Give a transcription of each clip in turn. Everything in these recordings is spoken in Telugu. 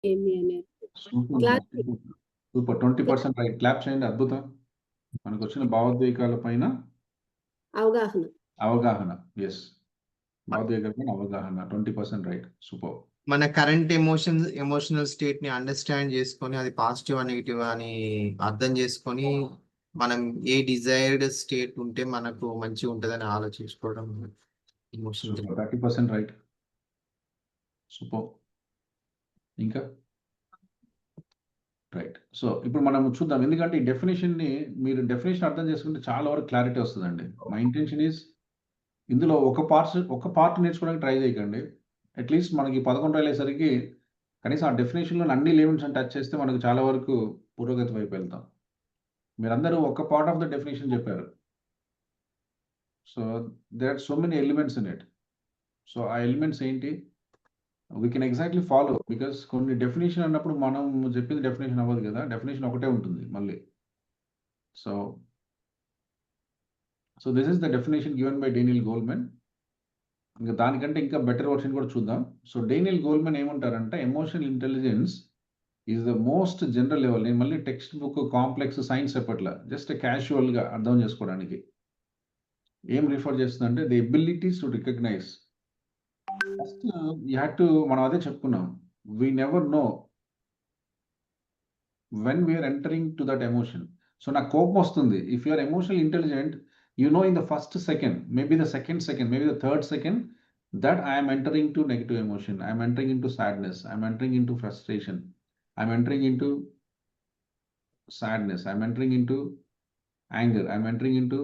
ఏమి అనేది. క్లారిటీ. Super 20% right. క్లాప్ చేయండి. అద్భుతం. మనకు వచ్చిన భావోద్వేగాల పైన అవగాహన. అవగాహన. ఎస్. భావోద్వేగాల పైన అవగాహన 20% రైట్. సూపర్. మన కరెంట్ ఎమోషనల్ స్టేట్ ని అండర్స్టాండ్ చేసుకొని అది పాజిటివ్ నెగిటివ్ అని అర్థం చేసుకొని మనం ఏ డిజైర్డ్ స్టేట్ ఉంటే మనకు మంచిగా ఉంటుందని ఆలోచించుకోవడం ఎమోషన్. 30% రైట్. సూపర్. ఇంకా రైట్. సో ఇప్పుడు మనం చూద్దాం. ఎందుకంటే ఈ డెఫినేషన్ని మీరు డెఫినేషన్ అర్థం చేసుకుంటే చాలా వరకు క్లారిటీ వస్తుందండి. మై ఇంటెన్షన్ ఈజ్ ఇందులో ఒక పార్ట్ నేర్చుకోవడానికి ట్రై చేయకండి. అట్లీస్ట్ మనకి 11 అయ్యేసరికి కనీసం ఆ డెఫినేషన్లో అన్ని లెవెల్స్ టచ్ చేస్తే మనకు చాలా వరకు పురోగతి వైపు వెళ్తాం. మీరందరూ ఒక పార్ట్ ఆఫ్ ద డెఫినేషన్ చెప్పారు. So there are so many elements in it. So ఆ ఎలిమెంట్స్ ఏంటి? We can exactly follow. Because కొన్ని డెఫినేషన్ అన్నప్పుడు మనం చెప్పింది డెఫినేషన్ అవ్వదు కదా. డెఫినేషన్ ఒకటే ఉంటుంది మళ్ళీ. So this is the definition given by Daniel గోల్మెన్. ఇంకా దానికంటే ఇంకా బెటర్ వర్షన్ కూడా చూద్దాం. సో డేనియల్ గోల్మెన్ ఏమంటారంటే emotional intelligence is the most general level. నేను మళ్ళీ టెక్స్ట్ బుక్ కాంప్లెక్స్ సైన్స్ చెప్పట్లా, జస్ట్ క్యాజువల్గా అర్థం చేసుకోవడానికి. ఏం రిఫర్ చేస్తుందంటే the abilities to recognise. First you had to, మనం అదే చెప్పుకున్నాం, we never know when we're entering to that emotion. So నాకు కోపం వస్తుంది. If you're emotional intelligent, you know in the first second, maybe the second second, maybe the third second, that I am entering to negative emotion, I am entering into sadness, I am entering into frustration, I am entering into sadness, I am entering into anger, I am entering into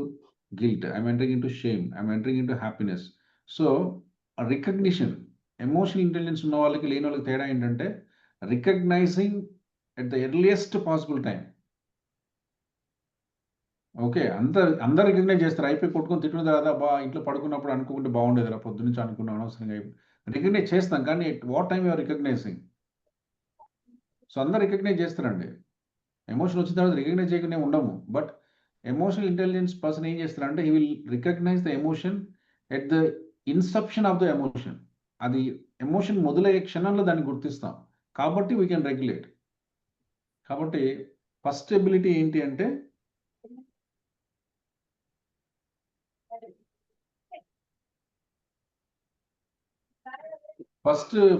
guilt, I am entering into shame, I am entering into happiness. So a recognition, emotional intelligence ఉన్న వాళ్ళకి లేని వాళ్ళకి తేడా ఏంటంటే recognizing at the earliest possible time. Okay. అందరూ రికగ్నైజ్ చేస్తారు. అయిపోయి కొట్టుకొని తిట్టిన తర్వాత ఇంట్లో పడుకున్నప్పుడు అనుకుంటే బాగుండేదిరా పొద్దున్నుంచి అనుకున్నాం అనవసరంగా రికగ్నైజ్ చేస్తాం. కానీ at what time you are recognising? So అందరూ రికగ్నైజ్ చేస్తారండి. ఎమోషన్ వచ్చిన తర్వాత రికగ్నైజ్ చేయకుండా ఉండము. బట్ ఎమోషనల్ ఇంటెలిజెన్స్ పర్సన్ ఏం చేస్తారంటే he will recognise the emotion at the inception of the emotion. అది ఎమోషన్ మొదలయ్యే క్షణంలో దాన్ని గుర్తిస్తాం. కాబట్టి వీ కెన్ రెగ్యులేట్. కాబట్టి ఫస్ట్ ఎబిలిటీ ఏంటి అంటే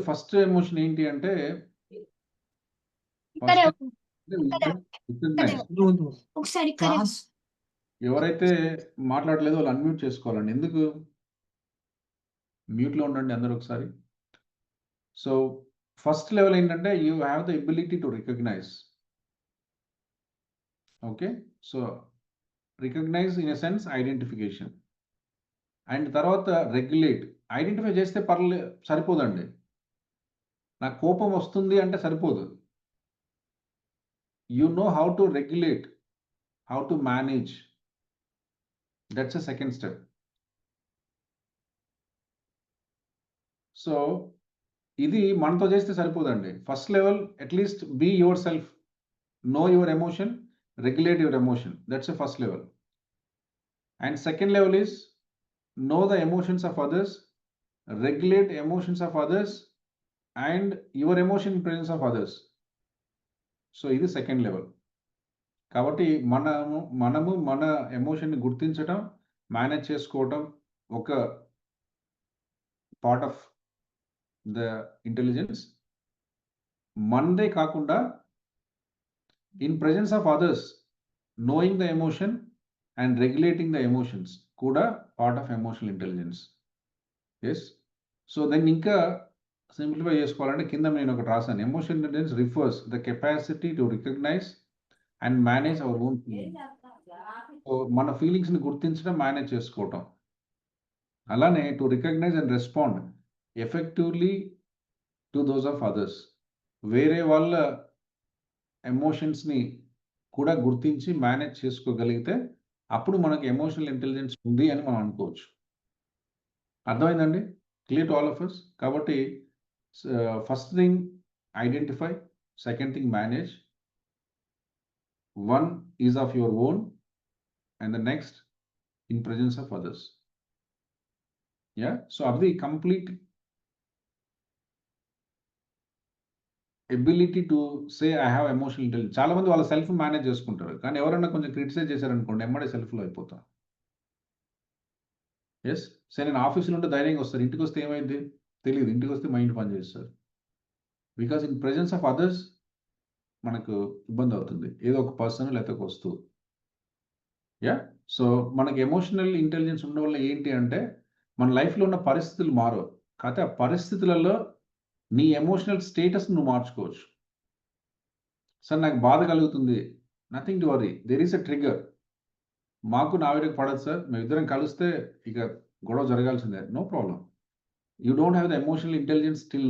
ఫస్ట్ ఎమోషన్ ఏంటి అంటే ఎవరైతే మాట్లాడలేదో వాళ్ళు అన్మ్యూట్ చేసుకోవాలండి. ఎందుకు మ్యూట్లో ఉండండి అందరూ ఒకసారి. సో ఫస్ట్ లెవెల్ ఏంటంటే you have the ability to recognise. Okay. So recognise in a sense identification. And తర్వాత రెగ్యులేట్. ఐడెంటిఫై చేస్తే సరిపోదండి. నాకు కోపం వస్తుంది అంటే సరిపోదు. You know how to regulate, how to manage. That's a second step. So ఇది మనతో చేస్తే సరిపోదండి. First level at least be yourself, know your emotion, regulate your emotion. That's a first level. And second level is know the emotions of others, regulate emotions of others, and your emotion in presence of others. So ఇది సెకండ్ లెవెల్. కాబట్టి మనము మన ఎమోషన్ని గుర్తించడం, మేనేజ్ చేసుకోవటం ఒక పార్ట్ ఆఫ్ ద ఇంటెలిజెన్స్. మనదే కాకుండా in presence of others knowing the emotion and regulating the emotions కూడా part of emotional intelligence. Yes. So దాన్ని ఇంకా సింప్లిఫై చేసుకోవాలంటే కింద నేను ఒకటి రాశాను. Emotional intelligence refers the capacity to recognise and manage our own feeling. So మన ఫీలింగ్స్ని గుర్తించడం, మేనేజ్ చేసుకోవటం. అలానే to recognise and respond effectively to those of others. వేరే వాళ్ళ ఎమోషన్స్ని కూడా గుర్తించి మేనేజ్ చేసుకోగలిగితే అప్పుడు మనకు ఎమోషనల్ ఇంటెలిజెన్స్ ఉంది అని మనం అనుకోవచ్చు. అర్థమైందండి? Clear to all of us. కాబట్టి first thing identify, second thing manage, one is of your own and the next in presence of others. Yeah. So అది complete ability to say I have emotional intelligence. చాలా మంది వాళ్ళ సెల్ఫ్ మేనేజ్ చేసుకుంటారు, కానీ ఎవరైనా కొంచెం క్రిటిసైజ్ చేశారనుకోండి ఎమ్మడే సెల్ఫ్లో అయిపోతాం. ఎస్, సరే నేను ఆఫీసులో ఉంటే ధైర్యంగా వస్తారు, ఇంటికి వస్తే ఏమైంది తెలియదు, ఇంటికి వస్తే మైండ్ పని చేస్తారు. Because in presence of others మనకు ఇబ్బంది అవుతుంది, ఏదో ఒక పర్సన్ లేకపోతే ఒక వస్తువు. యా, సో మనకి ఎమోషనల్ ఇంటెలిజెన్స్ ఉండడం వల్ల ఏంటి అంటే మన లైఫ్లో ఉన్న పరిస్థితులు మారవు, కాకపోతే ఆ పరిస్థితులలో నీ ఎమోషనల్ స్టేటస్ నువ్వు మార్చుకోవచ్చు. సార్ నాకు బాధ కలుగుతుంది, nothing to worry, there is a trigger. మాకు నా ఆవిడకి పడదు సార్, మేము ఇద్దరం కలిస్తే ఇక గొడవ జరగాల్సిందే, no problem. You don't have the emotional intelligence till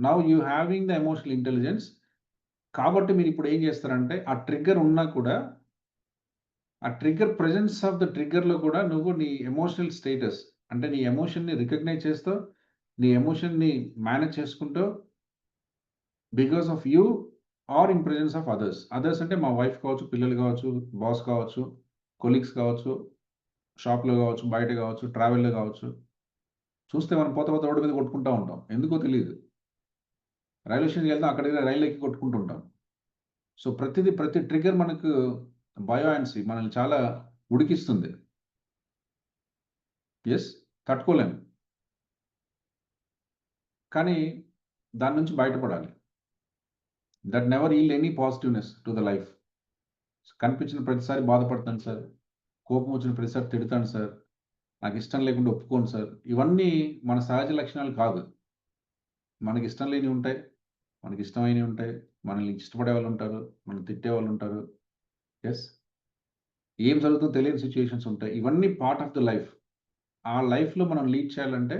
now you having the emotional intelligence. కాబట్టి మీరు ఇప్పుడు ఏం చేస్తారంటే ఆ ట్రిగ్గర్ ఉన్నా కూడా ఆ ట్రిగ్గర్ ప్రెజెన్స్ ఆఫ్ ద ట్రిగ్గర్లో కూడా నువ్వు నీ ఎమోషనల్ స్టేటస్ అంటే నీ ఎమోషన్ని రికగ్నైజ్ చేస్తావు, నీ ఎమోషన్ని మేనేజ్ చేసుకుంటావు. Because of you are in presence of others. Others అంటే మా వైఫ్ కావచ్చు, పిల్లలు కావచ్చు, బాస్ కావచ్చు, కొలీగ్స్ కావచ్చు, షాప్లో కావచ్చు, బయట కావచ్చు, ట్రావెల్లో కావచ్చు. చూస్తే మనం పోత పోత రోడ్డు మీద కొట్టుకుంటూ ఉంటాం, ఎందుకో తెలియదు. రైల్వే స్టేషన్కి వెళ్తాం, అక్కడ రైలు ఎక్కి కొట్టుకుంటుంటాం. సో ప్రతి ట్రిగ్గర్ మనకు బయోయాన్సీ మనల్ని చాలా ఉడికిస్తుంది. ఎస్, తట్టుకోలేము, కానీ దాని నుంచి బయటపడాలి. That never yield any positiveness to the life. కనిపించిన ప్రతిసారి బాధపడతాను సార్, కోపం వచ్చిన ప్రతిసారి తిడతాను సార్, నాకు ఇష్టం లేకుండా ఒప్పుకోను సార్, ఇవన్నీ మన సహజ లక్షణాలు కాదు. మనకి ఇష్టం లేనివి ఉంటాయి, మనకి ఇష్టమైనవి ఉంటాయి, మనల్ని ఇష్టపడే వాళ్ళు ఉంటారు, మనం తిట్టే వాళ్ళు ఉంటారు. ఎస్, ఏం జరుగుతుందో తెలియని సిచ్యుయేషన్స్ ఉంటాయి, ఇవన్నీ పార్ట్ ఆఫ్ ద లైఫ్. ఆ లైఫ్లో మనం లీడ్ చేయాలంటే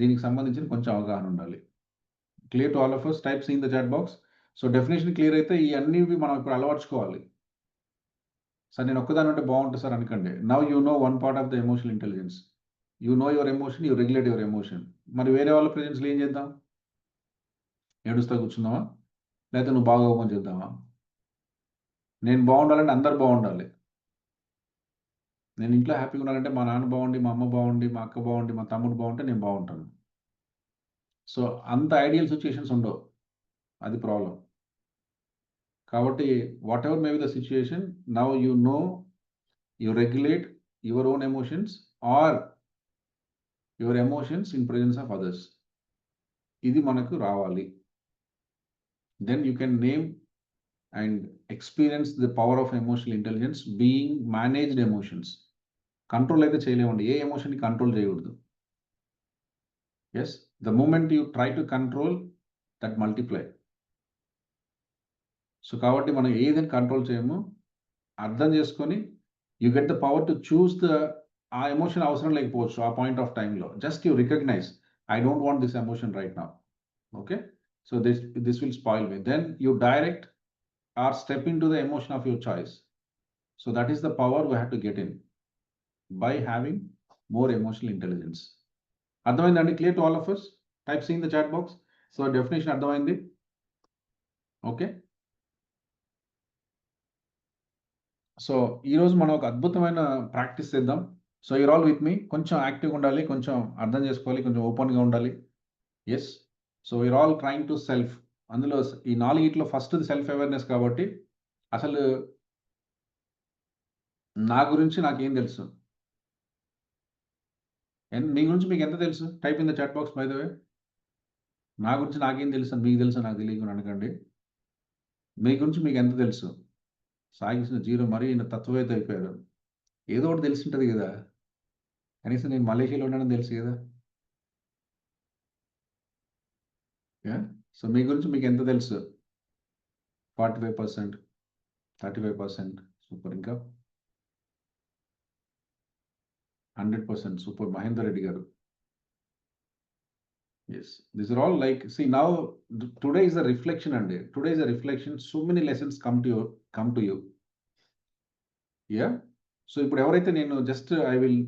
దీనికి సంబంధించిన కొంచెం అవగాహన ఉండాలి. Clear to all of us, types in the chat box. So definition clear అయితే ఈ అన్నివి మనం ఇప్పుడు అలవర్చుకోవాలి. సార్ నేను ఒక్కదాని ఉంటే బాగుంటుంది సార్ అనకండి. Now you no one part of the emotional intelligence. You know your emotion, you regulate your emotion. మరి వేరే వాళ్ళ ప్రెజెన్స్లో ఏం చేద్దాం? ఏడుస్తా కూర్చుందామా, లేకపోతే నువ్వు బాగోమని చేద్దామా? నేను బాగుండాలంటే అందరు బాగుండాలి. నేను ఇంట్లో హ్యాపీగా ఉండాలంటే మా నాన్న బాగుండి, మా అమ్మ బాగుండి, మా అక్క బాగుండి, మా తమ్ముడు బాగుంటే నేను బాగుంటాను. సో అంత ఐడియల్ సిచ్యుయేషన్స్ ఉండవు, అది ప్రాబ్లం. కాబట్టి whatever may be the situation, now you know, you regulate your own emotions or your emotions in presence of others. ఇది మనకు రావాలి. Then you can name and experience the power of emotional intelligence being managed emotions. Control అయితే చేయలేమండి, ఏ ఎమోషన్ని కంట్రోల్ చేయకూడదు. Yes, the moment you try to control that multiply. So కాబట్టి మనం ఏదైనా కంట్రోల్ చేయము, అర్థం చేసుకొని you get the power to choose ఆ ఎమోషన్ అవసరం లేకపోవచ్చు ఆ పాయింట్ ఆఫ్ టైంలో. Just you recognise I don't want this emotion right now. Okay, so this will spoil me. Then you direct or step into the emotion of your choice. So that is the power we have to get in by having more emotional intelligence. అర్థమైందండి? Clear to all of us? Types in the chat box. So definition అర్థమైంది. ఓకే, సో ఈరోజు మనం ఒక అద్భుతమైన ప్రాక్టీస్ చేద్దాం. So you're all with me. కొంచెం యాక్టివ్గా ఉండాలి, కొంచెం అర్థం చేసుకోవాలి, కొంచెం ఓపెన్గా ఉండాలి. Yes, so you're all trying to self. అందులో ఈ 4 ఫస్ట్ది సెల్ఫ్ అవేర్నెస్. కాబట్టి అసలు నా గురించి నాకేం తెలుసు, మీ గురించి మీకు ఎంత తెలుసు? Type in the chat box by the way. నా గురించి నాకేం తెలుసు, మీకు తెలుసు నాకు తెలియకుండా అనకండి. మీ గురించి మీకు ఎంత తెలుసు? సాగించిన జీరో, మరీ ఈయన తత్వవేత్త అయిపోయారు. ఏదో ఒకటి తెలిసి ఉంటుంది కదా, కనీసం నేను మలేషియాలో ఉన్నానని తెలుసు కదా. సో మీ గురించి మీకు ఎంత తెలుసు? 45%, 35%, సూపర్. ఇంకా 100%, సూపర్. మహేందర్ రెడ్డి గారు. Yes, these are all like, see now today is a reflection and today is a reflection. So many lessons come to you. Yeah. So ఇప్పుడు ఎవరైతే నేను just I will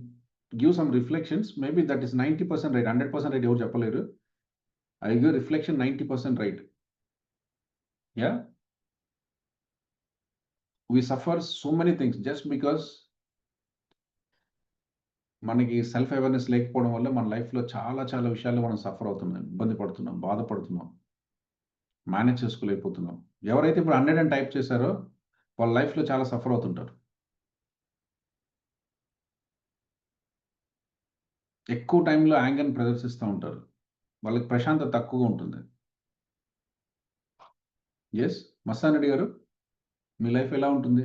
give some reflections, maybe that is 90% right, 100% right ఎవరు చెప్పలేరు. I give reflection 90% right. Yeah, we suffer so many things just because మనకి సెల్ఫ్ అవేర్నెస్ లేకపోవడం వల్ల మన లైఫ్లో చాలా చాలా విషయాల్లో మనం సఫర్ అవుతున్నాం, ఇబ్బంది పడుతున్నాం, బాధపడుతున్నాం. మేనేజ్ చేసుకోలేకపోతున్నాం. ఎవరైతే ఇప్పుడు 100 అని టైప్ చేశారో వాళ్ళ లైఫ్లో చాలా సఫర్ అవుతుంటారు. ఎక్కువ టైంలో యాంగర్ని ప్రదర్శిస్తూ ఉంటారు. వాళ్ళకి ప్రశాంతత తక్కువగా ఉంటుంది. ఎస్ మస్తాన్ రెడ్డి గారు, మీ లైఫ్ ఎలా ఉంటుంది?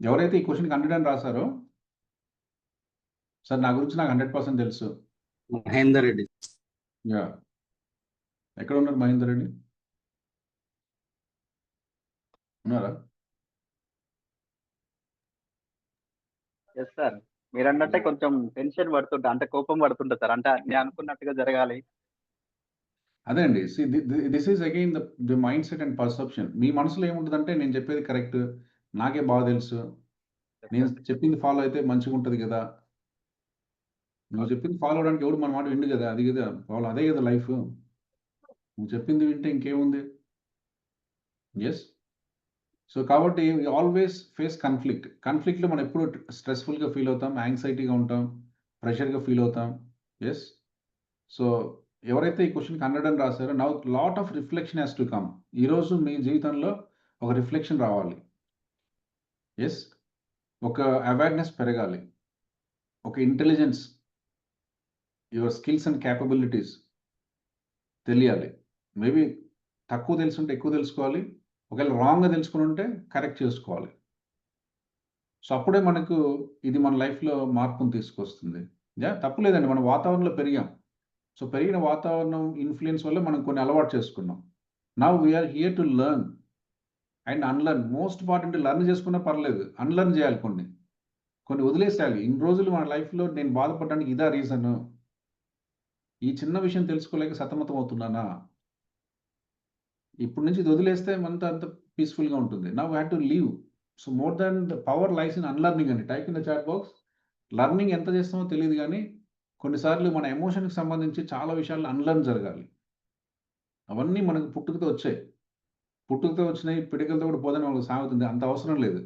ఎవరైతే ఈ క్వశ్చన్కి 100 అని రాశారో, సార్ నా గురించి నాకు 100% తెలుసు. మహేందర్ రెడ్డి. యా, ఎక్కడ ఉన్నారు మహేందర్ రెడ్డి? ఉన్నారా? ఎస్ సార్, మీరు అన్నట్టే కొంచెం టెన్షన్ పడుతుంటా, అంటే కోపం పడుతుంటా సార్, అంటే నేను అనుకున్నట్టుగా జరగాలి. అదే అండి, this is again the mindset and perception. మీ మనసులో ఏముంటుందంటే నేను చెప్పేది కరెక్ట్, నాకే బాగా తెలుసు, నేను చెప్పింది ఫాలో అయితే మంచిగా ఉంటుంది కదా. నువ్వు చెప్పింది ఫాలో అవడానికి ఎవడు మన మాట విండు కదా, అది కదా ఫాలో, అదే కదా లైఫ్. నువ్వు చెప్పింది వింటే ఇంకేముంది. ఎస్, సో కాబట్టి ఆల్వేస్ ఫేస్ కన్ఫ్లిక్ట్లో మనం ఎప్పుడు స్ట్రెస్ఫుల్గా ఫీల్ అవుతాం, యాంగ్జైటీగా ఉంటాం, ప్రెషర్గా ఫీల్ అవుతాం. ఎస్, సో ఎవరైతే ఈ క్వశ్చన్కి 100 అని రాశారో, now lot of reflection has to come. ఈరోజు మీ జీవితంలో ఒక రిఫ్లెక్షన్ రావాలి. ఎస్, ఒక అవేర్నెస్ పెరగాలి, ఒక intelligence, your skills and capabilities తెలియాలి. మేబీ తక్కువ తెలుసుంటే ఎక్కువ తెలుసుకోవాలి, ఒకవేళ రాంగ్గా తెలుసుకుని ఉంటే కరెక్ట్ చేసుకోవాలి. సో అప్పుడే మనకు ఇది మన లైఫ్లో మార్పును తీసుకొస్తుంది. తప్పులేదండి, మన వాతావరణంలో పెరిగాం. సో పెరిగిన వాతావరణం ఇన్ఫ్లుయెన్స్ వల్ల మనం కొన్ని అలవాటు చేసుకున్నాం. Now we're here to learn and unlearn. Most important, learn చేసుకున్నా పర్లేదు, అన్లెర్న్ చేయాలి, కొన్ని వదిలేసేయాలి. ఇన్ని రోజులు మన లైఫ్లో నేను బాధపడడానికి ఇదా రీజన్, ఈ చిన్న విషయం తెలుసుకోలేక సతమతం అవుతున్నానా, ఇప్పటి నుంచి ఇది వదిలేస్తే అంత పీస్ఫుల్గా ఉంటుంది. Now we have to leave. So more than the power lies in unlearning అండి. Type in the chat box. Learning ఎంత చేస్తామో తెలియదు, కానీ కొన్నిసార్లు మన ఎమోషన్కి సంబంధించి చాలా విషయాలు అన్లర్న్ జరగాలి. అవన్నీ మనకు పుట్టుకతో వచ్చాయి, పుట్టుకతో వచ్చినాయి, పిడికలతో కూడా పోదని వాళ్ళకి సాగుతుంది. అంత అవసరం లేదు.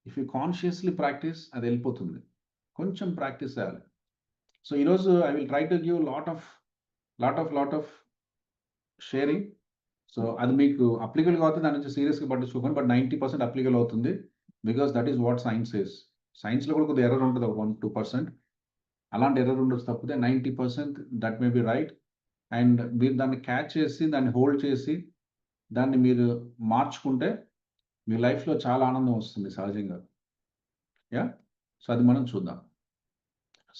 ఇఫ్ యూ కాన్షియస్లీ ప్రాక్టీస్, అది వెళ్ళిపోతుంది. కొంచెం ప్రాక్టీస్ చేయాలి. సో ఈరోజు I will try to give lot of sharing. So అది మీకు అప్లికబుల్ అవుతుంది, దాని నుంచి సీరియస్గా పట్టించుకోకండి. బట్ 90% అప్లికబుల్ అవుతుంది, because that is what science is. సైన్స్లో కూడా కొద్దిగా ఎర్రర్ ఉంటుంది, ఒక 1-2%. అలాంటి ఎర్రర్ ఉండొచ్చు, తప్పితే 90% that may be right. And మీరు దాన్ని క్యాచ్ చేసి, దాన్ని హోల్డ్ చేసి, దాన్ని మీరు మార్చుకుంటే మీ లైఫ్లో చాలా ఆనందం వస్తుంది సహజంగా. సో అది మనం చూద్దాం.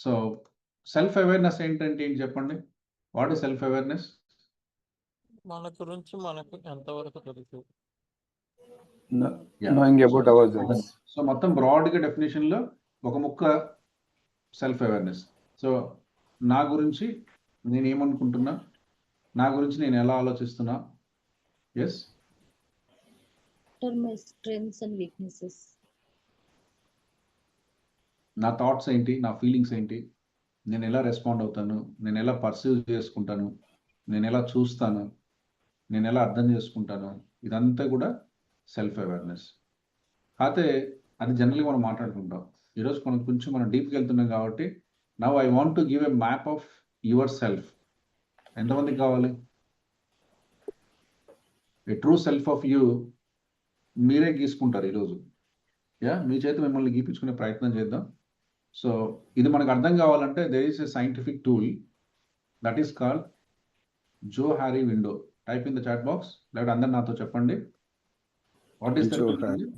సో సెల్ఫ్ అవేర్నెస్ ఏంటంటే ఏంటి చెప్పండి? What is self awareness? మన గురించి మనకు ఎంతవరకు తెలుసు. Knowing about ourselves. సో మొత్తం బ్రాడ్గా డెఫినేషన్లో ఒక ముక్క సెల్ఫ్ అవేర్నెస్. సో నా గురించి నేను ఏమనుకుంటున్నా, నా గురించి నేను ఎలా ఆలోచిస్తున్నా. Yes, My strengths and weaknesses. నా థాట్స్ ఏంటి, నా ఫీలింగ్స్ ఏంటి, నేను ఎలా రెస్పాండ్ అవుతాను, నేను ఎలా పర్సీవ్ చేసుకుంటాను, నేను ఎలా చూస్తాను, నేను ఎలా అర్థం చేసుకుంటాను, ఇదంతా కూడా సెల్ఫ్ అవేర్నెస్. అయితే అది జనరల్గా మనం మాట్లాడుకుంటాం. ఈరోజు కొంచెం మనం డీప్కి వెళ్తున్నాం కాబట్టి now I want to give a map of your self. ఎంతమందికి కావాలి? ఏ ట్రూ సెల్ఫ్ ఆఫ్ యూ మీరే గీసుకుంటారు ఈరోజు. మీ చేత మిమ్మల్ని గీపించుకునే ప్రయత్నం చేద్దాం. సో ఇది మనకు అర్థం కావాలంటే there is a scientific tool that is called Johari window. Type in the chat box, లేకపోతే అందరు నాతో చెప్పండి. What is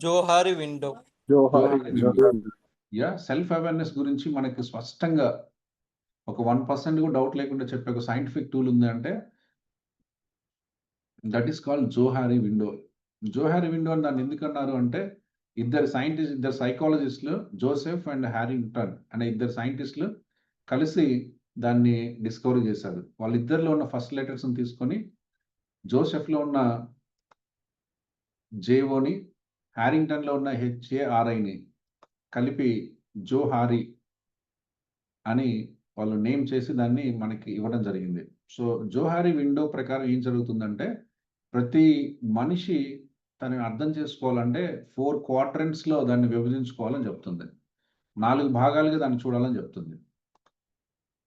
Johari window? Self awareness గురించి మనకి స్పష్టంగా ఒక 1% కూడా డౌట్ లేకుండా చెప్పే ఒక సైంటిఫిక్ టూల్ ఉంది అంటే that is called Johari window. Johari window అని దాన్ని ఎందుకు అన్నారు అంటే, ఇద్దరు సైకాలజిస్టులు, జోసెఫ్ అండ్ హ్యారింగ్టన్ అనే ఇద్దరు సైంటిస్టులు కలిసి దాన్ని డిస్కవరీ చేశారు. వాళ్ళిద్దరిలో ఉన్న ఫస్ట్ లెటర్స్ని తీసుకొని జోసెఫ్లో ఉన్న జేఓని, హ్యారింగ్టన్లో ఉన్న HARIని కలిపి జోహారీ అని వాళ్ళు నేమ్ చేసి దాన్ని మనకి ఇవ్వడం జరిగింది. సో జోహారీ విండో ప్రకారం ఏం జరుగుతుందంటే, ప్రతి మనిషి తను అర్థం చేసుకోవాలంటే 4 క్వాడ్రంట్స్లో దాన్ని విభజించుకోవాలని చెప్తుంది. 4 భాగాలుగా దాన్ని చూడాలని చెప్తుంది.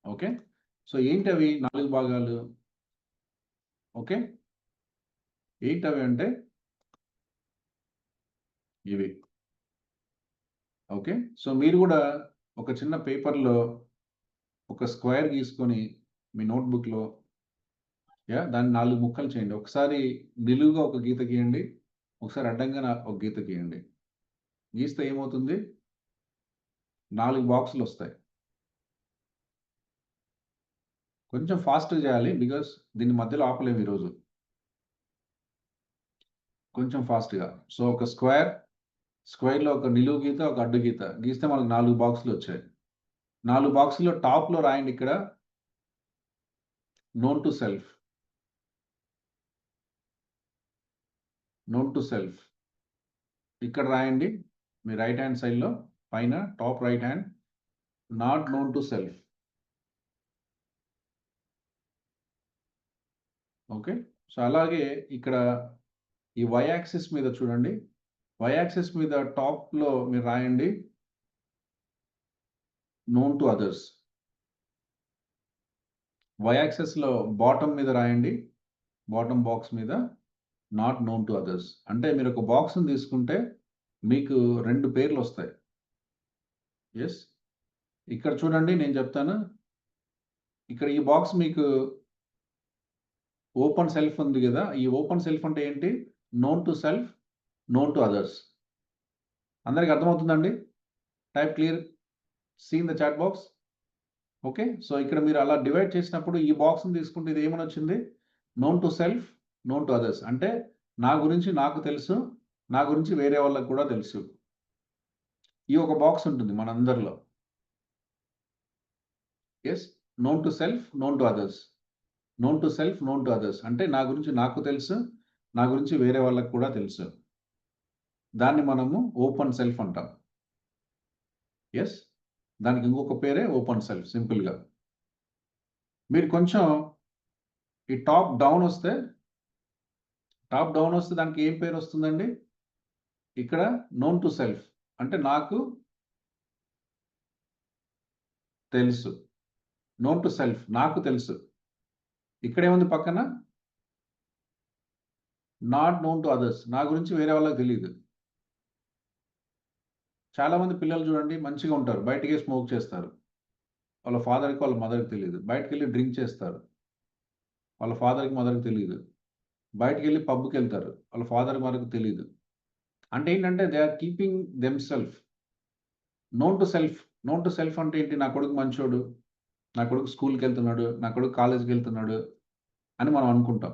ఓకే, సో ఏంటి అవి 4 భాగాలు? ఓకే, ఏంటవి అంటే ఇవి. ఓకే, సో మీరు కూడా ఒక చిన్న పేపర్లో ఒక స్క్వేర్ గీసుకొని మీ నోట్బుక్లో దాన్ని 4 ముక్కలు చేయండి. ఒకసారి నిలువుగా ఒక గీత గీయండి, ఒకసారి అడ్డంగా ఒక గీత గీయండి. గీస్తే ఏమవుతుంది? 4 బాక్సులు వస్తాయి. కొంచెం ఫాస్ట్గా చేయాలి, బికాస్ దీన్ని మధ్యలో ఆపలేము ఈరోజు. కొంచెం ఫాస్ట్గా. సో ఒక స్క్వేర్లో ఒక నిలువు గీత, ఒక అడ్డు గీత గీస్తే మనకు 4 బాక్సులు వచ్చాయి. 4 బాక్సుల్లో టాప్లో రాయండి ఇక్కడ known to self. Known to self ఇక్కడ రాయండి మీ రైట్ హ్యాండ్ సైడ్లో పైన top right hand, not known to self. Okay, so అలాగే ఇక్కడ ఈ వై యాక్సిస్ మీద చూడండి, వై యాక్సిస్ మీద టాప్లో మీరు రాయండి నోన్ టు అదర్స్. వై యాక్సిస్లో బాటమ్ మీద రాయండి, బాటమ్ బాక్స్ మీద నాట్ నోన్ టు అదర్స్. అంటే మీరు ఒక బాక్స్ని తీసుకుంటే మీకు 2 పేర్లు వస్తాయి. ఎస్, ఇక్కడ చూడండి నేను చెప్తాను. ఇక్కడ ఈ బాక్స్ మీకు ఓపెన్ సెల్ఫ్ ఉంది కదా, ఈ ఓపెన్ సెల్ఫ్ అంటే ఏంటి? Known to self, known to others. అందరికి అర్థమవుతుందండి? Type clear, see in the chat box. Okay, so ఇక్కడ మీరు అలా డివైడ్ చేసినప్పుడు ఈ బాక్స్ని తీసుకుంటే ఇది ఏమని వచ్చింది? Known to self, known to others. అంటే నా గురించి నాకు తెలుసు, నా గురించి వేరే వాళ్ళకి కూడా తెలుసు. ఈ ఒక బాక్స్ ఉంటుంది మనందరిలో. Yes, known to self, known to others. Known to self, known to others అంటే నా గురించి నాకు తెలుసు, నా గురించి వేరే వాళ్ళకి కూడా తెలుసు. దాన్ని మనము ఓపెన్ సెల్ఫ్ అంటాం. ఎస్, దానికి ఇంకొక పేరే ఓపెన్ సెల్ఫ్. సింపుల్గా మీరు కొంచెం ఈ టాప్ డౌన్ వస్తే దానికి ఏం పేరు వస్తుందండి? ఇక్కడ నోన్ టు సెల్ఫ్ అంటే నాకు తెలుసు. నోన్ టు సెల్ఫ్ నాకు తెలుసు. ఇక్కడ ఏముంది పక్కన? నాట్ నోన్ టు అదర్స్ నా గురించి వేరే వాళ్ళకి తెలియదు. చాలామంది పిల్లలు చూడండి మంచిగా ఉంటారు, బయటికి స్మోక్ చేస్తారు, వాళ్ళ ఫాదర్కి వాళ్ళ మదర్కి తెలియదు. బయటకు వెళ్ళి డ్రింక్ చేస్తారు, వాళ్ళ ఫాదర్కి మదర్కి తెలియదు. బయటకు వెళ్ళి పబ్కి వెళ్తారు, వాళ్ళ ఫాదర్ మదర్కి తెలియదు. అంటే ఏంటంటే they are keeping them self. Known to self, known to self అంటే ఏంటి? నా కొడుకు మంచోడు, నా కొడుకు స్కూల్కి వెళ్తున్నాడు, నా కొడుకు కాలేజీకి వెళ్తున్నాడు అని మనం అనుకుంటాం.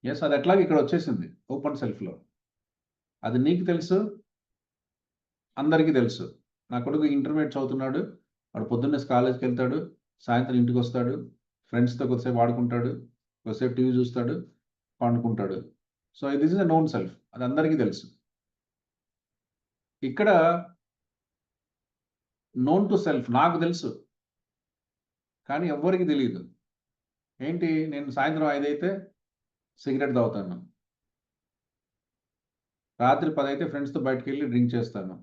ఎస్, అది ఎట్లాగ ఇక్కడ వచ్చేసింది ఓపెన్ సెల్ఫ్లో. అది నీకు తెలుసు, అందరికీ తెలుసు. నా కొడుకు ఇంటర్మీడియట్ చదువుతున్నాడు, వాడు పొద్దున్నే కాలేజ్కి వెళ్తాడు, సాయంత్రం ఇంటికి వస్తాడు, ఫ్రెండ్స్తో కొద్దిసేపు ఆడుకుంటాడు, కొద్దిసేపు టీవీ చూస్తాడు, పండుకుంటాడు. So this is a known self, అది అందరికీ తెలుసు. ఇక్కడ నోన్ టు సెల్ఫ్ నాకు తెలుసు కానీ ఎవ్వరికి తెలియదు. ఏంటి? నేను సాయంత్రం 5 అయితే సిగరెట్ తాగుతాను, రాత్రి 10 అయితే ఫ్రెండ్స్తో బయటకు వెళ్ళి డ్రింక్ చేస్తాను,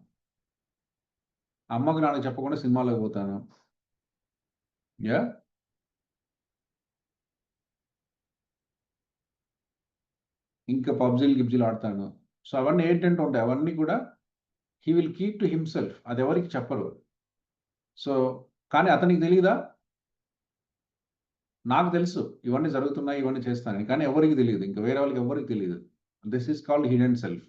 అమ్మకు నాన్నకు చెప్పకుండా సినిమాలోకి పోతాను. యా, ఇంకా పబ్జీలు ఆడతాను. సో అవన్నీ ఏంటంటే ఉంటాయి, అవన్నీ కూడా he will keep to himself. అది ఎవరికి చెప్పరు. సో కానీ అతనికి తెలియదా? నాకు తెలుసు ఇవన్నీ జరుగుతున్నాయి, ఇవన్నీ చేస్తానని, కానీ ఎవరికి తెలియదు, ఇంకా వేరే వాళ్ళకి ఎవరికి తెలియదు. This is called hidden self.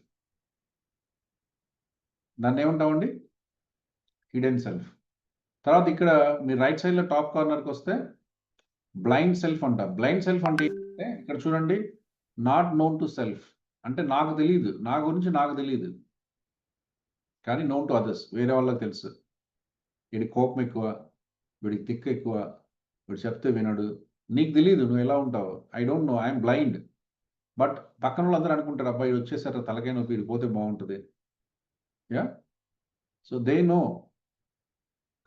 దాన్ని ఏమంటామండి? Hidden self. తర్వాత ఇక్కడ మీరు రైట్ సైడ్లో టాప్ కార్నర్కి వస్తే బ్లైండ్ సెల్ఫ్ అంటాం. బ్లైండ్ సెల్ఫ్ అంటే ఏంటంటే ఇక్కడ చూడండి, నాట్ నోన్ టు సెల్ఫ్ అంటే నాకు తెలియదు, నా గురించి నాకు తెలియదు, కానీ నోన్ టు అదర్స్ వేరే వాళ్ళకి తెలుసు. వీడికి కోపం ఎక్కువ, వీడికి తిక్కు ఎక్కువ, వీడు చెప్తే వినడు, నీకు తెలియదు నువ్వు ఎలా ఉంటావు. I don't know, I'm blind. But పక్కన వాళ్ళందరూ అనుకుంటారు, అబ్బాయి వచ్చేసారు తలకాయ నొప్పి, వీడి పోతే బాగుంటుంది. Yeah, so they know.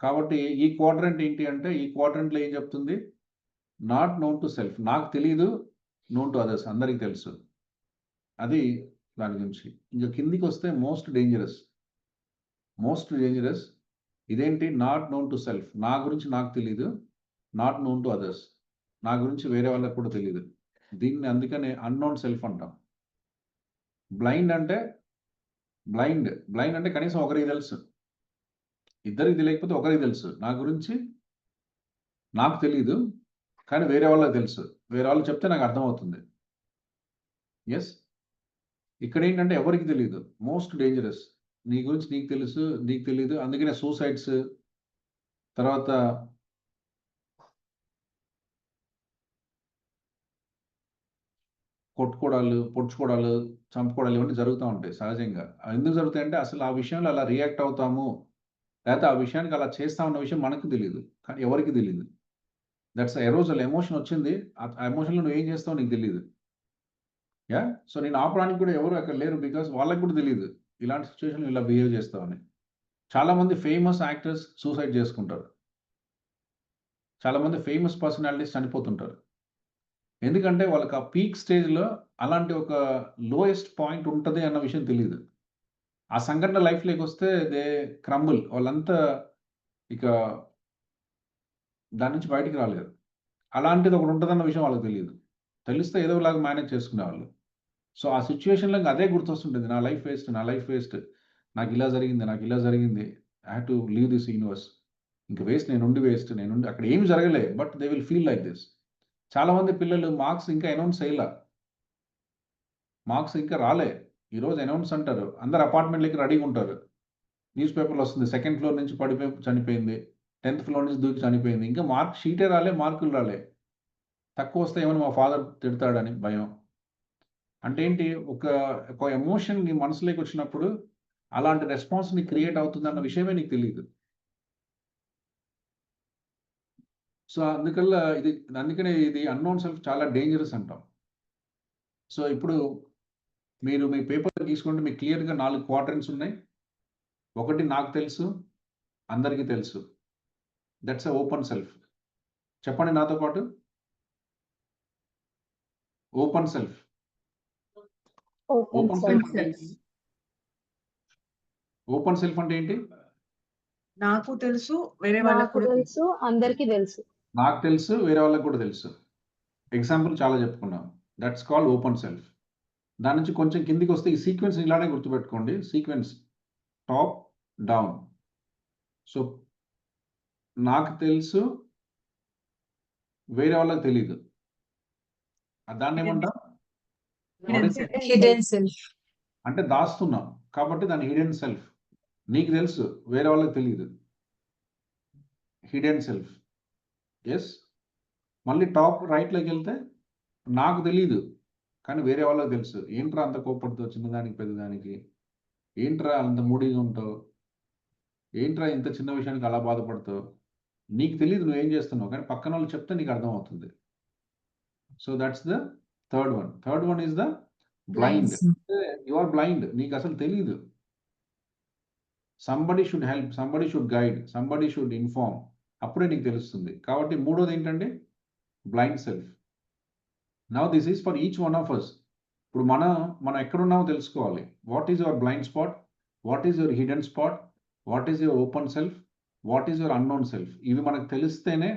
కాబట్టి ఈ క్వాడ్రంట్ ఏంటి అంటే, ఈ క్వాడ్రంట్లో ఏం చెప్తుంది? నాట్ నోన్ టు సెల్ఫ్ నాకు తెలియదు, నోన్ టు అదర్స్ అందరికీ తెలుసు. అది దాని గురించి. ఇంకా కిందికి వస్తే మోస్ట్ డేంజరస్ ఇదేంటి? Not known to self. నా గురించి నాకు తెలీదు. Not known to others. నా గురించి వేరే వాళ్ళకి కూడా తెలియదు. దీన్ని అందుకనే అన్నోన్ సెల్ఫ్ అంటాం. బ్లైండ్ అంటే కనీసం ఒకరికి తెలుసు, ఇద్దరికి తెలియకపోతే ఒకరికి తెలుసు. నా గురించి నాకు తెలీదు, కానీ వేరే వాళ్ళకి తెలుసు. వేరే వాళ్ళు చెప్తే నాకు అర్థమవుతుంది. ఎస్, ఇక్కడ ఏంటంటే ఎవరికి తెలియదు. Most dangerous. నీ గురించి నీకు తెలుసు, నీకు తెలియదు. అందుకనే సూసైడ్స్, తర్వాత పొడుచుకోవడాలు, చంపుకోవడాలు ఇవన్నీ జరుగుతూ ఉంటాయి సహజంగా. ఎందుకు జరుగుతాయంటే అసలు ఆ విషయంలో అలా రియాక్ట్ అవుతాము, లేకపోతే ఆ విషయానికి అలా చేస్తామన్న విషయం మనకు తెలియదు, కానీ ఎవరికి తెలియదు. That's aerosol. ఎమోషన్ వచ్చింది, ఆ ఎమోషన్లో నువ్వు ఏం చేస్తావు నీకు తెలియదు. యా, సో నేను ఆపడానికి కూడా ఎవరు అక్కడ లేరు, బికాస్ వాళ్ళకి కూడా తెలియదు ఇలాంటి సిచ్యువేషన్ ఇలా బిహేవ్ చేస్తామని. చాలామంది ఫేమస్ యాక్టర్స్ సూసైడ్ చేసుకుంటారు, చాలామంది ఫేమస్ పర్సనాలిటీస్ చనిపోతుంటారు. ఎందుకంటే వాళ్ళకి ఆ పీక్ స్టేజ్లో అలాంటి ఒక లోయెస్ట్ పాయింట్ ఉంటుంది అన్న విషయం తెలియదు. ఆ సంఘటన లైఫ్లోకి వస్తే దే క్రంబుల్. వాళ్ళంతా ఇక దాని నుంచి బయటికి రాలేరు. అలాంటిది ఒకటి ఉంటుందన్న విషయం వాళ్ళకి తెలియదు. తెలిస్తే ఏదోలాగా మేనేజ్ చేసుకునేవాళ్ళు. సో ఆ సిచ్యువేషన్లో ఇంకా అదే గుర్తొస్తుంటుంది. నా లైఫ్ వేస్ట్, నాకు ఇలా జరిగింది, I have to leave this universe. ఇంకా వేస్ట్, నేనుండి అక్కడ ఏమి జరగలే, but they will feel like this. చాలామంది పిల్లలు మార్క్స్ ఇంకా అనౌన్స్ చేయలే, మార్క్స్ ఇంకా రాలే, ఈరోజు అనౌన్స్ అంటారు. అందరు అపార్ట్మెంట్లకి రెడీగా ఉంటారు. న్యూస్ పేపర్లో వస్తుంది, 2nd ఫ్లోర్ నుంచి పడిపోయి చనిపోయింది, 10th ఫ్లోర్ నుంచి దూకి చనిపోయింది. ఇంకా మార్క్ షీటే రాలే, మార్కులు రాలే. తక్కువ వస్తే ఏమని మా ఫాదర్ తిడతాడని భయం. అంటే ఏంటి? ఒక ఎమోషన్ నీ మనసులోకి వచ్చినప్పుడు అలాంటి రెస్పాన్స్ నీకు క్రియేట్ అవుతుందన్న విషయమే నీకు తెలియదు. సో అందుకనే ఇది అన్నోన్ సెల్ఫ్ చాలా డేంజరస్ అంటాం. సో ఇప్పుడు మీరు మీ పేపర్ తీసుకుంటే మీకు క్లియర్గా 4 క్వాడ్రంట్స్ ఉన్నాయి. ఒకటి నాకు తెలుసు, అందరికీ తెలుసు. That's a open self. చెప్పండి నాతో పాటు. Open self. ఓపెన్ సెల్ఫ్ అంటే ఏంటి? ఓపెన్ సెల్ఫ్ అంటే ఏంటి? నాకు తెలుసు, వేరే వాళ్ళకు నాకు కూడా తెలుసు, అందరికీ తెలుసు. నాకు తెలుసు, వేరే వాళ్ళకి కూడా తెలుసు. ఎగ్జాంపుల్ చాలా చెప్పుకున్నాం. That's called open self. దాని నుంచి కొంచెం కిందికి వస్తే ఈ సీక్వెన్స్ ఇలానే గుర్తుపెట్టుకోండి. Sequence top down. సో నాకు తెలుసు, వేరే వాళ్ళకి తెలీదు. దాన్ని ఏమంటాం? Hidden self. అంటే దాస్తున్నాం కాబట్టి దాన్ని హిడెన్ సెల్ఫ్. నీకు తెలుసు, వేరే వాళ్ళకి తెలియదు, హిడెన్ సెల్ఫ్. ఎస్. మళ్ళీ టాప్ రైట్లోకి వెళ్తే నాకు తెలీదు, కానీ వేరే వాళ్ళకి తెలుసు. ఏంట్రా అంత కోపడుతావు చిన్నదానికి పెద్దదానికి, ఏంట్రా అంత మూడీగా ఉంటావు, ఏంట్రా ఇంత చిన్న విషయానికి అలా బాధపడతావు. నీకు తెలియదు నువ్వేం చేస్తున్నావు, కానీ పక్కన వాళ్ళు చెప్తే నీకు అర్థమవుతుంది. So that's the third one. Third one is the blind. You are blind, నీకు అసలు తెలియదు. Somebody should help, somebody should guide, somebody should inform, అప్పుడే నీకు తెలుస్తుంది. కాబట్టి మూడోది ఏంటంటే blind self. Now this is for each one of us. ఇప్పుడు మనం ఎక్కడున్నామో తెలుసుకోవాలి. What is your blind spot, what is your hidden spot, what is your open self, what is your unknown self. ఇవి మనకు తెలిస్తేనే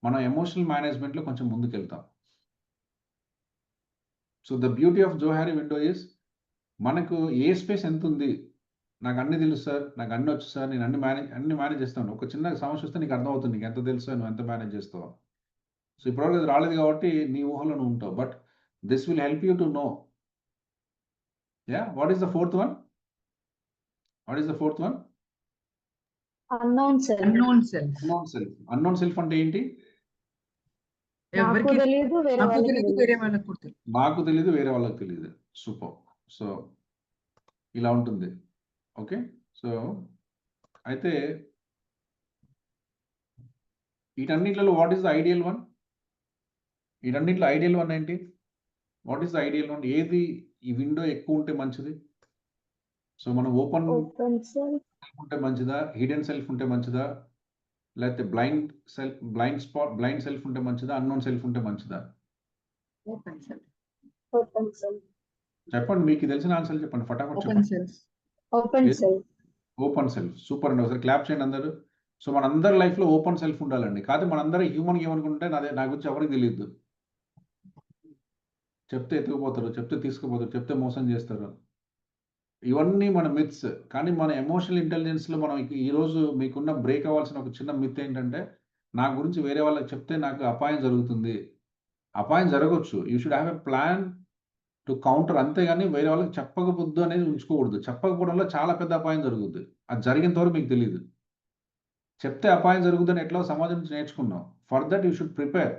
మనం ఎమోషనల్ మేనేజ్మెంట్లో కొంచెం ముందుకెళ్తాం. So the beauty of Johari window is, మనకు ఏ స్పేస్ ఎంత ఉంది. నాకు అన్ని తెలుసు సార్, నాకు అన్ని వచ్చు సార్, నేను అన్ని మేనేజ్ చేస్తాను. ఒక చిన్న సమస్య వస్తే నీకు అర్థమవుతుంది, నీకు ఎంత తెలుసు, నువ్వు ఎంత మేనేజ్ చేస్తావు. సో ఇప్పటివరకు అది రాలేదు కాబట్టి నీ ఊహలో నువ్వు ఉంటావు. But this will help you to know. Yeah, what is the fourth one? Unknown self. Unknown self. Unknown self. Unknown self అంటే ఏంటి? ఎవరికి నాకు తెలియదు, వేరే నాకు వాళ్ళకి తెలియదు, తెలియదు. వేరే వాళ్ళకు కూడా తెలియదు. నాకు తెలియదు, వేరే వాళ్ళకి తెలియదు. సూపర్. సో ఇలా ఉంటుంది. ఓకే. సో అయితే వీటన్నిటిలో what is the ideal one? వీటన్నిటిలో ఐడియల్ వన్ ఏంటి? What is the ideal one? ఏది ఈ విండో ఎక్కువ ఉంటే మంచిది? సో మనం ఓపెన్ ఓపెన్ సెల్ఫ్. ఉంటే మంచిదా, హిడెన్ సెల్ఫ్ ఉంటే మంచిదా, లేకపోతే బ్లైండ్ సెల్ఫ్ ఉంటే మంచిదా, అన్నోన్ సెల్ఫ్ ఉంటే మంచిదా? Open self. Open self. చెప్పండి, మీకు తెలిసిన ఆన్సర్ చెప్పండి, ఫటాఫట్ ఓపెన్ చెప్పండి. Self. Open Yes. Self. Open self super అండి, ఒకసారి క్లాప్ చేయండి అందరూ. సో మనందరి లైఫ్లో ఓపెన్ సెల్ఫ్ ఉండాలండి. కాదు మనందరం హ్యూమన్ ఏమనుకుంటే నా గురించి ఎవరికి తెలియదు. చెప్తే ఎత్తుకుపోతారు, చెప్తే తీసుకుపోతారు, చెప్తే మోసం చేస్తారు. ఇవన్నీ మన మిత్స్. కానీ మన ఎమోషనల్ ఇంటెలిజెన్స్లో మనం ఈరోజు మీకున్న బ్రేక్ అవ్వాల్సిన ఒక చిన్న మిత్ ఏంటంటే, నా గురించి వేరే వాళ్ళకి చెప్తే నాకు అపాయం జరుగుతుంది. అపాయం జరగవచ్చు. You should have a plan to counter, అంతేగాని వేరే వాళ్ళకి చెప్పకపోద్దు అనేది ఉంచుకోకూడదు. చెప్పకపోవడంలో చాలా పెద్ద అపాయం జరుగుద్ది. అది జరిగేంత వరకు మీకు తెలీదు. చెప్తే అపాయం జరుగుతుందని ఎట్లా సమాజం నుంచి నేర్చుకున్నాం. For that you should prepare.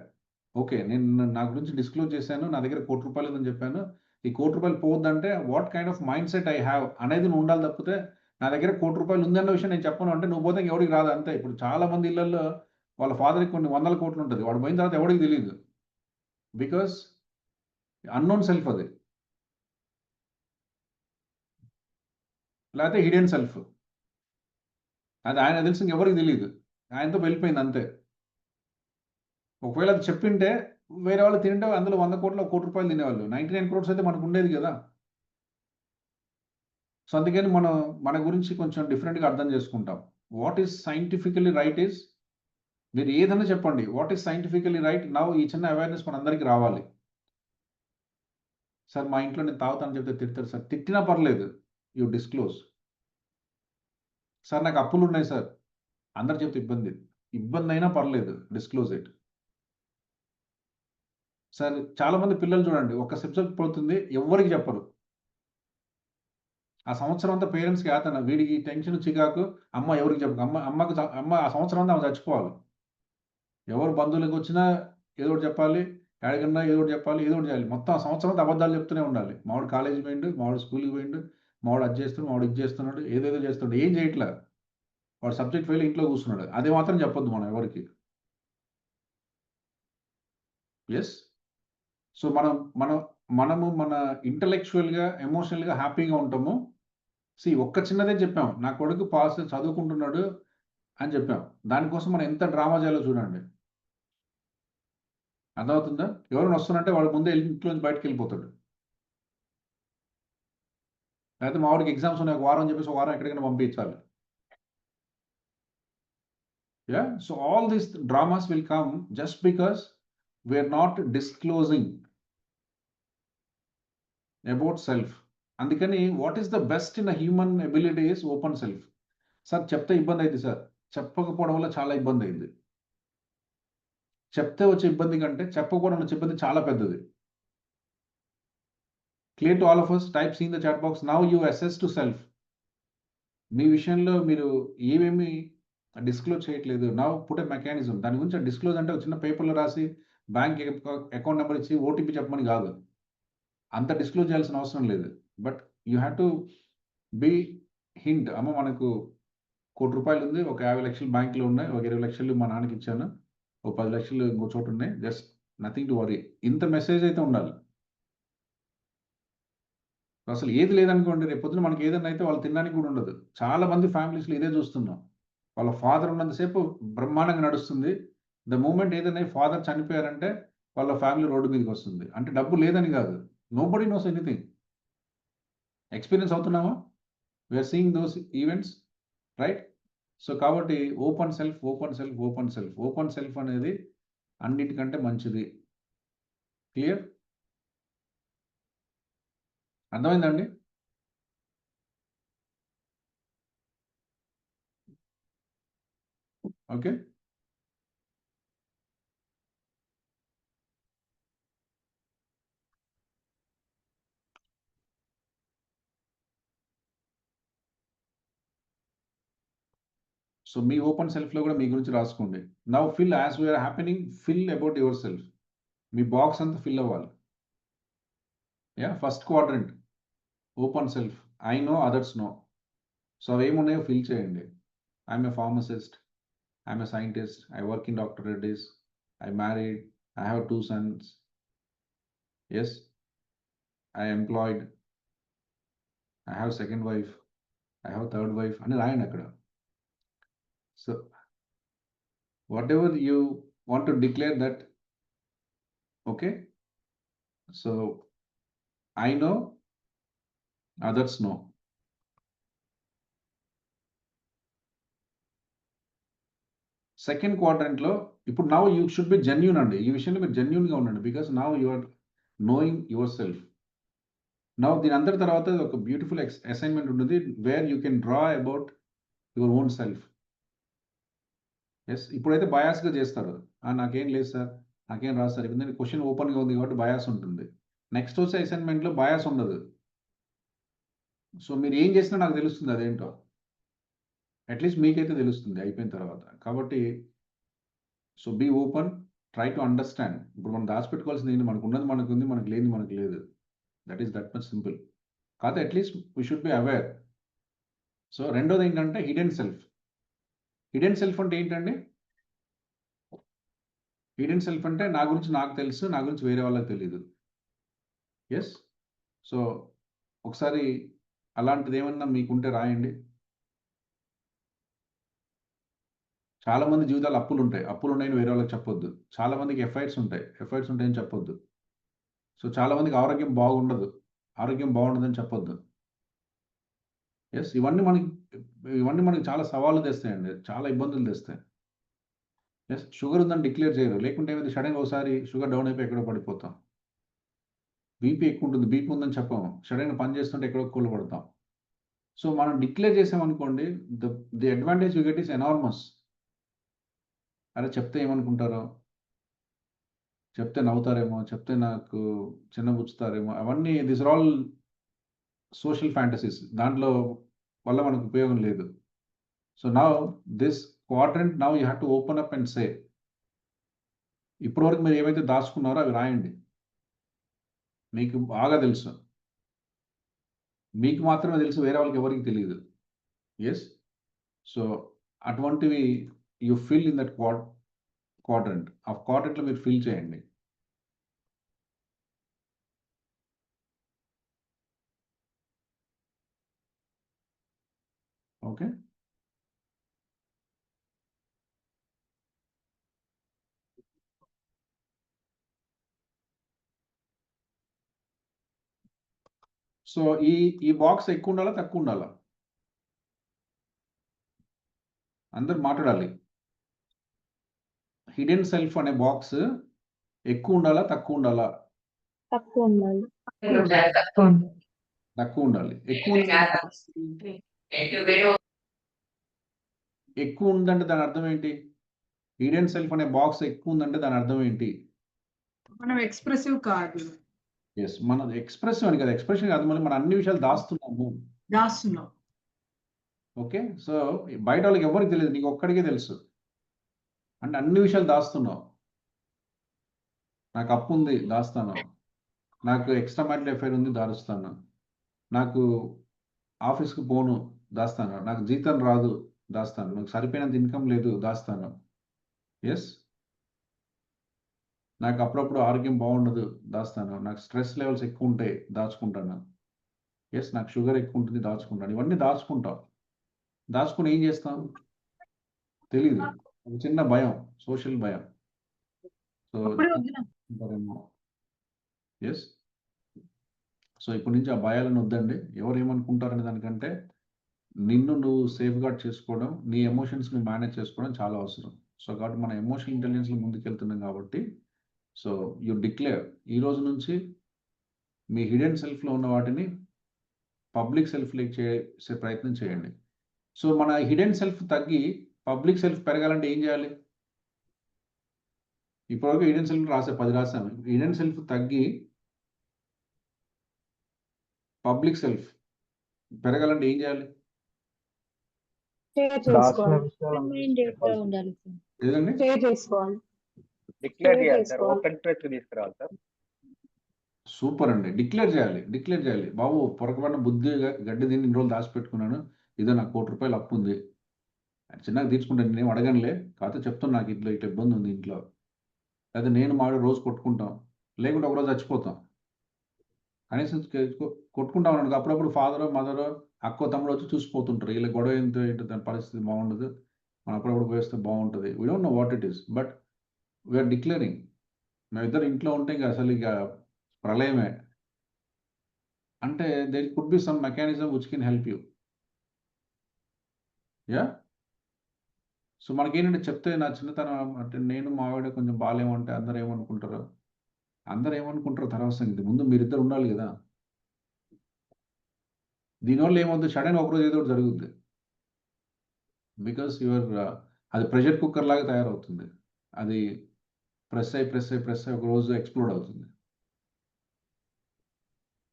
Okay, నేను నా గురించి డిస్క్లోజ్ చేశాను, నా దగ్గర ₹1,00,00,000 ఉందని చెప్పాను. ఈ ₹1,00,00,000 పోవద్దంటే what kind of mindset I have అనేది నువ్వు ఉండాలి తప్పితే, నా దగ్గర ₹1,00,00,000 ఉందన్న విషయం నేను చెప్పను అంటే నువ్వు పోతే ఎవడికి రాదు అంతే. ఇప్పుడు చాలా మంది ఇళ్లల్లో వాళ్ళ ఫాదర్‌కి కొన్ని వందల కోట్లు ఉంటుంది. వాడు పోయిన తర్వాత ఎవడికి తెలీదు. బికాస్ అన్నోన్ సెల్ఫ్ అది. లేకపోతే హిడెన్ సెల్ఫ్. అది ఆయన తెలిసి ఇంకెవరికి తెలీదు. ఆయనతో వెళ్ళిపోయింది అంతే. ఒకవేళ అది చెప్పింటే వేరే వాళ్ళు తింటే అందులో 100 కోట్లు ₹1,00,00,000 తినేవాళ్ళు. 99 crores అయితే మనకు ఉండేది కదా. సో అందుకని మనం మన గురించి కొంచెం డిఫరెంట్‌గా అర్థం చేసుకుంటాం. What is scientifically right is, మీరు ఏదైనా చెప్పండి. What is scientifically right now, ఈ చిన్న అవేర్‌నెస్ మనందరికీ రావాలి. సార్ మా ఇంట్లో నేను తాగుతానని చెప్తే తిడతారు సార్. తిట్టినా పర్లేదు, యూ డిస్క్లోజ్. సార్ నాకు అప్పులు ఉన్నాయి సార్, అందరు చెప్తే ఇబ్బంది. ఇబ్బంది అయినా పర్లేదు, డిస్క్లోజ్ ఇట్. సార్ చాలామంది పిల్లలు చూడండి, ఒక సబ్జెక్ట్ పోతుంది ఎవ్వరికి చెప్పరు. ఆ సంవత్సరం అంతా పేరెంట్స్‌కి యాతన. వీడికి టెన్షన్, చికాకు. అమ్మ ఎవరికి చెప్పకు. అమ్మ ఆ సంవత్సరం అంతా ఆమె చచ్చిపోవాలి. ఎవరు బంధువులకి వచ్చినా ఏదో ఒకటి చెప్పాలి. ఎక్కడికన్నా ఏదో ఒకటి చెప్పాలి, ఏదో ఒకటి చేయాలి. మొత్తం ఆ సంవత్సరం అంతా అబద్ధాలు చెప్తూనే ఉండాలి. మావాడు కాలేజీకి పోయిండు, మావాడు స్కూల్‌కి పోయిండు, మావాడు అది చేస్తున్నాడు, మావాడు ఇది చేస్తున్నాడు, ఏదేదో చేస్తున్నాడు. ఏం చేయట్లే. వాడు సబ్జెక్ట్ ఫెయిల్ ఇంట్లో కూర్చున్నాడు. అది మాత్రం చెప్పొద్దు మనం ఎవరికి. యెస్. సో మనము మన ఇంటలెక్చువల్‌గా, ఎమోషనల్‌గా హ్యాపీగా ఉంటాము. ఒక్క చిన్నదే చెప్పాం. నా కొడుకు పాస్ చదువుకుంటున్నాడు అని చెప్పాం. దానికోసం మనం ఎంత డ్రామా చేయాలో చూడండి. అర్థమవుతుందా? ఎవరైనా వస్తున్నారంటే వాడు ముందే ఇంట్లో నుంచి బయటికెళ్ళిపోతాడు. లేకపోతే మా వాడికి ఎగ్జామ్స్ ఉన్నాయి, ఒక వారం అని చెప్పేసి ఒక వారం ఎక్కడికైనా పంపించాలి. Yeah. So all these dramas will come just because we are not disclosing about self. అందుకని what is the best in human ability is open self. Sir చెప్తే ఇబ్బంది అయింది సార్, చెప్పకపోవడం వల్ల చాలా ఇబ్బంది అయింది. చెప్తే వచ్చే ఇబ్బంది కంటే చెప్పకపోవడం వచ్చే ఇబ్బంది చాలా పెద్దది. Clear to all of us, type C in the chat box. Now you assess to self. మీ విషయంలో మీరు ఏమేమి డిస్క్లోజ్ చేయట్లేదు. Now put a mechanism. దాని గురించి డిస్క్లోజ్ అంటే ఒక చిన్న పేపర్లో రాసి బ్యాంక్ అకౌంట్ నెంబర్ ఇచ్చి ఓటీపీ చెప్పమని కాదు. అంత డిస్క్లోజ్ చేయాల్సిన అవసరం లేదు. But you have to be hint. అమ్మ మనకు ₹1,00,00,000 ఉంది, ఒక 50 లక్షలు బ్యాంక్‌లో ఉన్నాయి, ఒక 20 లక్షలు మా నాన్నకి ఇచ్చాను, ఒక 10 లక్షలు ఇంకో చోట ఉన్నాయి. Just nothing to worry. ఇంత మెసేజ్ అయితే ఉండాలి. అసలు ఏది లేదనుకోండి, రేపు పొద్దున మనకి ఏదైనా అయితే వాళ్ళు తినడానికి కూడా ఉండదు. చాలా మంది ఫ్యామిలీస్‌లో ఇదే చూస్తున్నాం. వాళ్ళ ఫాదర్ ఉన్నంత సేపు బ్రహ్మాండంగా నడుస్తుంది. ద మూమెంట్ ఏదైనా ఫాదర్ చనిపోయారంటే వాళ్ళ ఫ్యామిలీ రోడ్డు మీదకి వస్తుంది. అంటే డబ్బు లేదని కాదు. Nobody knows anything. ఎక్స్‌పీరియన్స్ అవుతున్నామా? We are seeing those events, right? So కాబట్టి open self, open self, open self. Open self అనేది అన్నిటికంటే మంచిది. క్లియర్? అర్థమైందా అండి? ఓకే. సో మీ ఓపెన్ సెల్ఫ్‌లో కూడా మీ గురించి రాసుకోండి. Now fill as we are happening, fill about your self. మీ బాక్స్ అంతా ఫిల్ అవ్వాలి. First quadrant open self. I know, others know. So అవేమున్నాయో ఫిల్ చేయండి. I'm a pharmacist, I'm a scientist, I work in doctor Reddy's, I married, I have 2 sons. Yes, I employed, I have second wife, I have third wife అని రాయండి అక్కడ. So whatever you want to declare that. Okay. So I know, others know. Second క్వాడ్రంట్లో ఇప్పుడు now you should be genuine అండి. ఈ విషయంలో మీరు జెన్యూన్గా ఉండండి. Because now you are knowing yourself. Now దీని అందరి తర్వాత ఒక బ్యూటిఫుల్ అసైన్మెంట్ ఉంటుంది where you can draw about your own self. Yes, ఇప్పుడైతే బయాస్గా చేస్తారు. నాకేం లేదు సార్, నాకేం రాదు సార్, ఎందుకంటే క్వశ్చన్ ఓపెన్గా ఉంది కాబట్టి బయాస్ ఉంటుంది. నెక్స్ట్ వచ్చే అసైన్మెంట్లో బయాస్ ఉండదు. సో మీరు ఏం చేసినా నాకు తెలుస్తుంది అదేంటో, అట్లీస్ట్ మీకైతే తెలుస్తుంది అయిపోయిన తర్వాత. కాబట్టి so be open, try to understand. ఇప్పుడు మనం దాచిపెట్టుకోవాల్సింది ఏంటి, మనకు ఉన్నది మనకు ఉంది, మనకు లేనిది మనకు లేదు. That is that much simple. కాకపోతే at least we should be aware. So రెండోది ఏంటంటే హిడెన్ సెల్ఫ్. హిడెన్ సెల్ఫ్ అంటే ఏంటండి? హిడెన్ సెల్ఫ్ అంటే నా గురించి నాకు తెలుసు, నా గురించి వేరే వాళ్ళకి తెలియదు. ఎస్, సో ఒకసారి అలాంటిది ఏమన్నా మీకుంటే రాయండి. చాలా మంది జీవితాలు అప్పులు ఉంటాయి, అప్పులు ఉన్నాయని వేరే వాళ్ళకి చెప్పొద్దు. చాలా మందికి ఎఫ్ఐఆర్స్ ఉంటాయి, ఎఫ్ఐఆర్స్ ఉంటాయని చెప్పొద్దు. సో చాలా మందికి ఆరోగ్యం బాగుండదు, ఆరోగ్యం బాగుండదని చెప్పొద్దు. ఎస్, ఇవన్నీ మనకి చాలా సవాళ్ళు తెస్తాయండి, చాలా ఇబ్బందులు తెస్తాయి. ఎస్, షుగర్ ఉందని డిక్లేర్ చేయరు, లేకుంటే ఏమైంది సడన్గా ఒకసారి షుగర్ డౌన్ అయిపోయి ఎక్కడో పడిపోతాం. బీపీ ఎక్కువ ఉంటుంది, బీపీ ఉందని చెప్పాము, సడన్గా పని చేస్తుంటే ఎక్కడో కూల పడతాం. సో మనం డిక్లేర్ చేసామనుకోండి, the advantage you get is enormous. అరే చెప్తే ఏమనుకుంటారో, చెప్తే నవ్వుతారేమో, చెప్తే నాకు చిన్నబుచ్చుతారేమో, అవన్నీ this are all social fantasies. దాంట్లో వల్ల మనకు ఉపయోగం లేదు. So now this quadrant, now you have to open up and say, ఇప్పటివరకు మీరు ఏవైతే దాచుకున్నారో అవి రాయండి. మీకు బాగా తెలుసు, మీకు మాత్రమే తెలుసు, వేరే వాళ్ళకి ఎవరికి తెలియదు. ఎస్, సో అటువంటివి you fill in that quadrant. ఆ క్వాడ్రంట్లో మీరు ఫిల్ చేయండి. ఓకే, సో ఈ బాక్స్ ఎక్కువ ఉండాలా తక్కువ ఉండాలా? అందరు మాట్లాడాలి. హిడెన్ సెల్ఫ్ అనే బాక్స్ ఎక్కువ ఉండాలా తక్కువ ఉండాలా? తక్కువ ఉండాలి. తక్కువ ఉండాలి. ఎక్కువ ఉందంటే దాని అర్థం ఏంటి? హిడెన్ సెల్ఫ్ అనే బాక్స్ ఎక్కువ ఉందంటే దాని అర్థం ఏంటి? మనం ఎక్స్ప్రెసివ్ కాదు, ఎస్, మన ఎక్స్ప్రెసివ్ అని కదా, ఎక్స్ప్రెషన్ కాదు, మనం అన్ని విషయాలు దాస్తున్నాము. దాస్తున్నాం. ఓకే, సో బయట వాళ్ళకి ఎవరికి తెలియదు, నీకు ఒక్కడికే తెలుసు. అంటే అన్ని విషయాలు దాస్తున్నావు. నాకు అప్పు ఉంది, దాస్తాను. నాకు ఎక్స్ట్రా మ్యారిటల్ అఫైర్ ఉంది, దారుస్తాను. నాకు ఆఫీస్కి పోను, దాస్తాను. నాకు జీతం రాదు, దాస్తాను. నాకు సరిపోయినంత ఇన్కమ్ లేదు, దాస్తాను. ఎస్, నాకు అప్పుడప్పుడు ఆరోగ్యం బాగుండదు, దాస్తాను. నాకు స్ట్రెస్ లెవెల్స్ ఎక్కువ ఉంటాయి, దాచుకుంటాను. ఎస్, నాకు షుగర్ ఎక్కువ ఉంటుంది, దాచుకుంటాను. ఇవన్నీ దాచుకుంటాం. దాచుకుని ఏం చేస్తాం తెలీదు, ఒక చిన్న భయం, సోషల్ భయం. సో ఎస్, సో ఇప్పటి నుంచి ఆ భయాలను వద్దండి. ఎవరు ఏమనుకుంటారనే దానికంటే నిన్ను నువ్వు సేఫ్ గార్డ్ చేసుకోవడం, నీ ఎమోషన్స్ని మేనేజ్ చేసుకోవడం చాలా అవసరం. సో కాబట్టి మన ఎమోషనల్ ఇంటెలిజెన్స్లో ముందుకెళ్తున్నాం కాబట్టి, సో యు డిక్లేర్, ఈ రోజు నుంచి మీ హిడెన్ సెల్ఫ్లో ఉన్న వాటిని పబ్లిక్ సెల్ఫ్లోకి చేసే ప్రయత్నం చేయండి. సో మన హిడెన్ సెల్ఫ్ తగ్గి పబ్లిక్ సెల్ఫ్ పెరగాలంటే ఏం చేయాలి? ఇప్పటివరకు హిడెన్ సెల్ఫ్ 10 రాసాము. హిడెన్ సెల్ఫ్ తగ్గి పబ్లిక్ సెల్ఫ్ పెరగాలంటే ఏం చేయాలి? షేర్ చేసుకోవాలి. Open-minded గా ఉండాలి సార్. ఏదండి? షేర్ చేసుకోవాలి. డిక్లేర్ Share చేయాలి సార్, చేసుకోవాలి. ఓపెన్ స్పేస్ తీసుకురావాలి సార్. సూపర్ అండి, డిక్లేర్ చేయాలి. బాబు పొరపాటున బుద్ధిగా గడ్డి దీన్ని ఇన్ని రోజులు దాచిపెట్టుకున్నాను, ఇదో నాకు ₹1,00,00,000 అప్పు ఉంది, చిన్నగా తీర్చుకుంటాను, నేనేం అడగనులే, కాకపోతే చెప్తాను నాకు ఇట్లా ఇబ్బంది ఉంది ఇంట్లో, లేదా నేను మా రోజు కొట్టుకుంటాం, లేకుంటే ఒకరోజు చచ్చిపోతాం. కనీసం కొట్టుకుంటాం అనుకో, అప్పుడప్పుడు ఫాదరో మదరో అక్కో తమ్ముడు వచ్చి చూసిపోతుంటారు, వీళ్ళ గొడవ ఏంటో దాని పరిస్థితి బాగుండదు, మనం అప్పుడప్పుడు పోయేస్తే బాగుంటుంది. We don't know what it is, but we are declaring. మేమిద్దరు ఇంట్లో ఉంటే ఇంకా అసలు ఇక ప్రళయమే. అంటే there could be some mechanism which can help you. Yeah. So మనకేంటంటే చెప్తే నా చిన్నతనం అంటే నేను మా ఆవిడ కొంచెం బాలేమో అంటే అందరూ ఏమనుకుంటారు? అందరూ ఏమనుకుంటారో తర్వాత సంగతి. ముందు మీరిద్దరు ఉండాలి గదా! దీనివల్ల ఏమవుద్ది సడెన్‌గా ఒకరోజు ఏదో ఒకటి జరుగుద్ది. బికాస్ అది ప్రెషర్ కుక్కర్ లాగా తయారవుతుంది. అది ప్రెస్ అయ్యి ఒకరోజు ఎక్స్‌ప్లోడ్ అవుతుంది.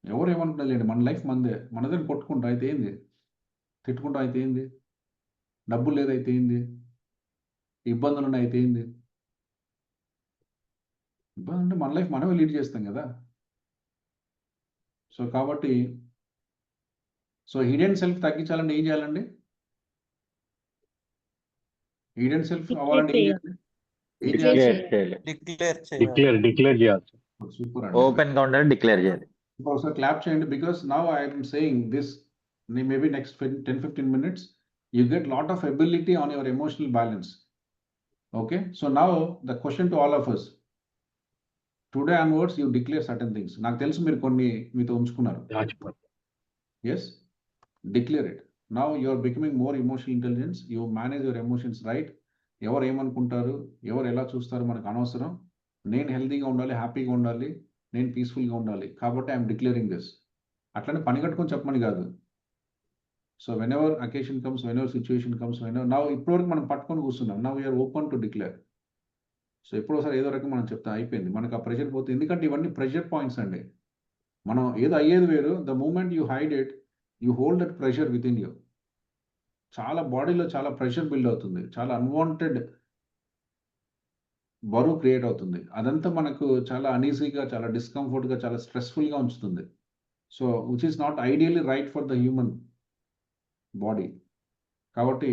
ఎవరు ఏమనుకుంటారులెండి. మన లైఫ్ మనదే. మనదని కొట్టుకుంటాం అయితే ఏంది? తిట్టుకుంటాం అయితే ఏంది? డబ్బులు లేదు అయితే ఏంది? ఇబ్బందులున్నాయి అయితే ఏంది? ఇబ్బందంటే మన లైఫ్ మనమే లీడ్ చేస్తాం గదా! సో కాబట్టి హిడెన్ సెల్ఫ్ తగ్గించాలంటే ఏం చేయాలండి? హిడెన్ సెల్ఫ్ అవ్వాలంటే ఏం చేయాలి? ఏం చేయాలి? డిక్లేర్ చేయాలి. డిక్లేర్ చేయాలి. సూపర్ అండి. ఓపెన్ గా ఉండాలి, డిక్లేర్ చేయాలి. ఒకసారి క్లాప్ చేయండి because now I'm saying this maybe next 10-15 minutes you get lot of ability on your emotional balance. Okay, so now the question to all of us, today onwards you declare certain things. నాకు తెలుసు మీరు కొన్ని మీతో ఉంచుకున్నారు. Yes, declare it. Now you are becoming more emotional intelligence. You manage your emotions right. ఎవరు ఏమనుకుంటారు, ఎవరు ఎలా చూస్తారు మనకు అనవసరం. నేను హెల్తీగా ఉండాలి, హ్యాపీగా ఉండాలి, నేను పీస్ఫుల్గా ఉండాలి. కాబట్టి ఐఎమ్ డిక్లేరింగ్ దిస్. అట్లనే పని కట్టుకొని చెప్పమని కాదు. So whenever occasion comes, whenever situation comes, now ఇప్పటివరకు మనం పట్టుకొని కూర్చున్నాం. Now we are open to declare. So ఎప్పుడోసారి ఏదో రకం మనం చెప్తాం అయిపోయింది. మనకు ఆ ప్రెషర్ పోతుంది. ఎందుకంటే ఇవన్నీ ప్రెషర్ పాయింట్స్ అండి. మనం ఏదో అయ్యేది వేరు. The moment you hide it, you hold that pressure with in you. చాలా బాడీలో చాలా ప్రెషర్ బిల్డ్ అవుతుంది. చాలా అన్వాంటెడ్ బరువు క్రియేట్ అవుతుంది. అదంతా మనకు చాలా అనీజీగా, చాలా డిస్కంఫర్ట్గా, చాలా స్ట్రెస్ఫుల్గా ఉంచుతుంది. So which is not ideally right for the human body. కాబట్టి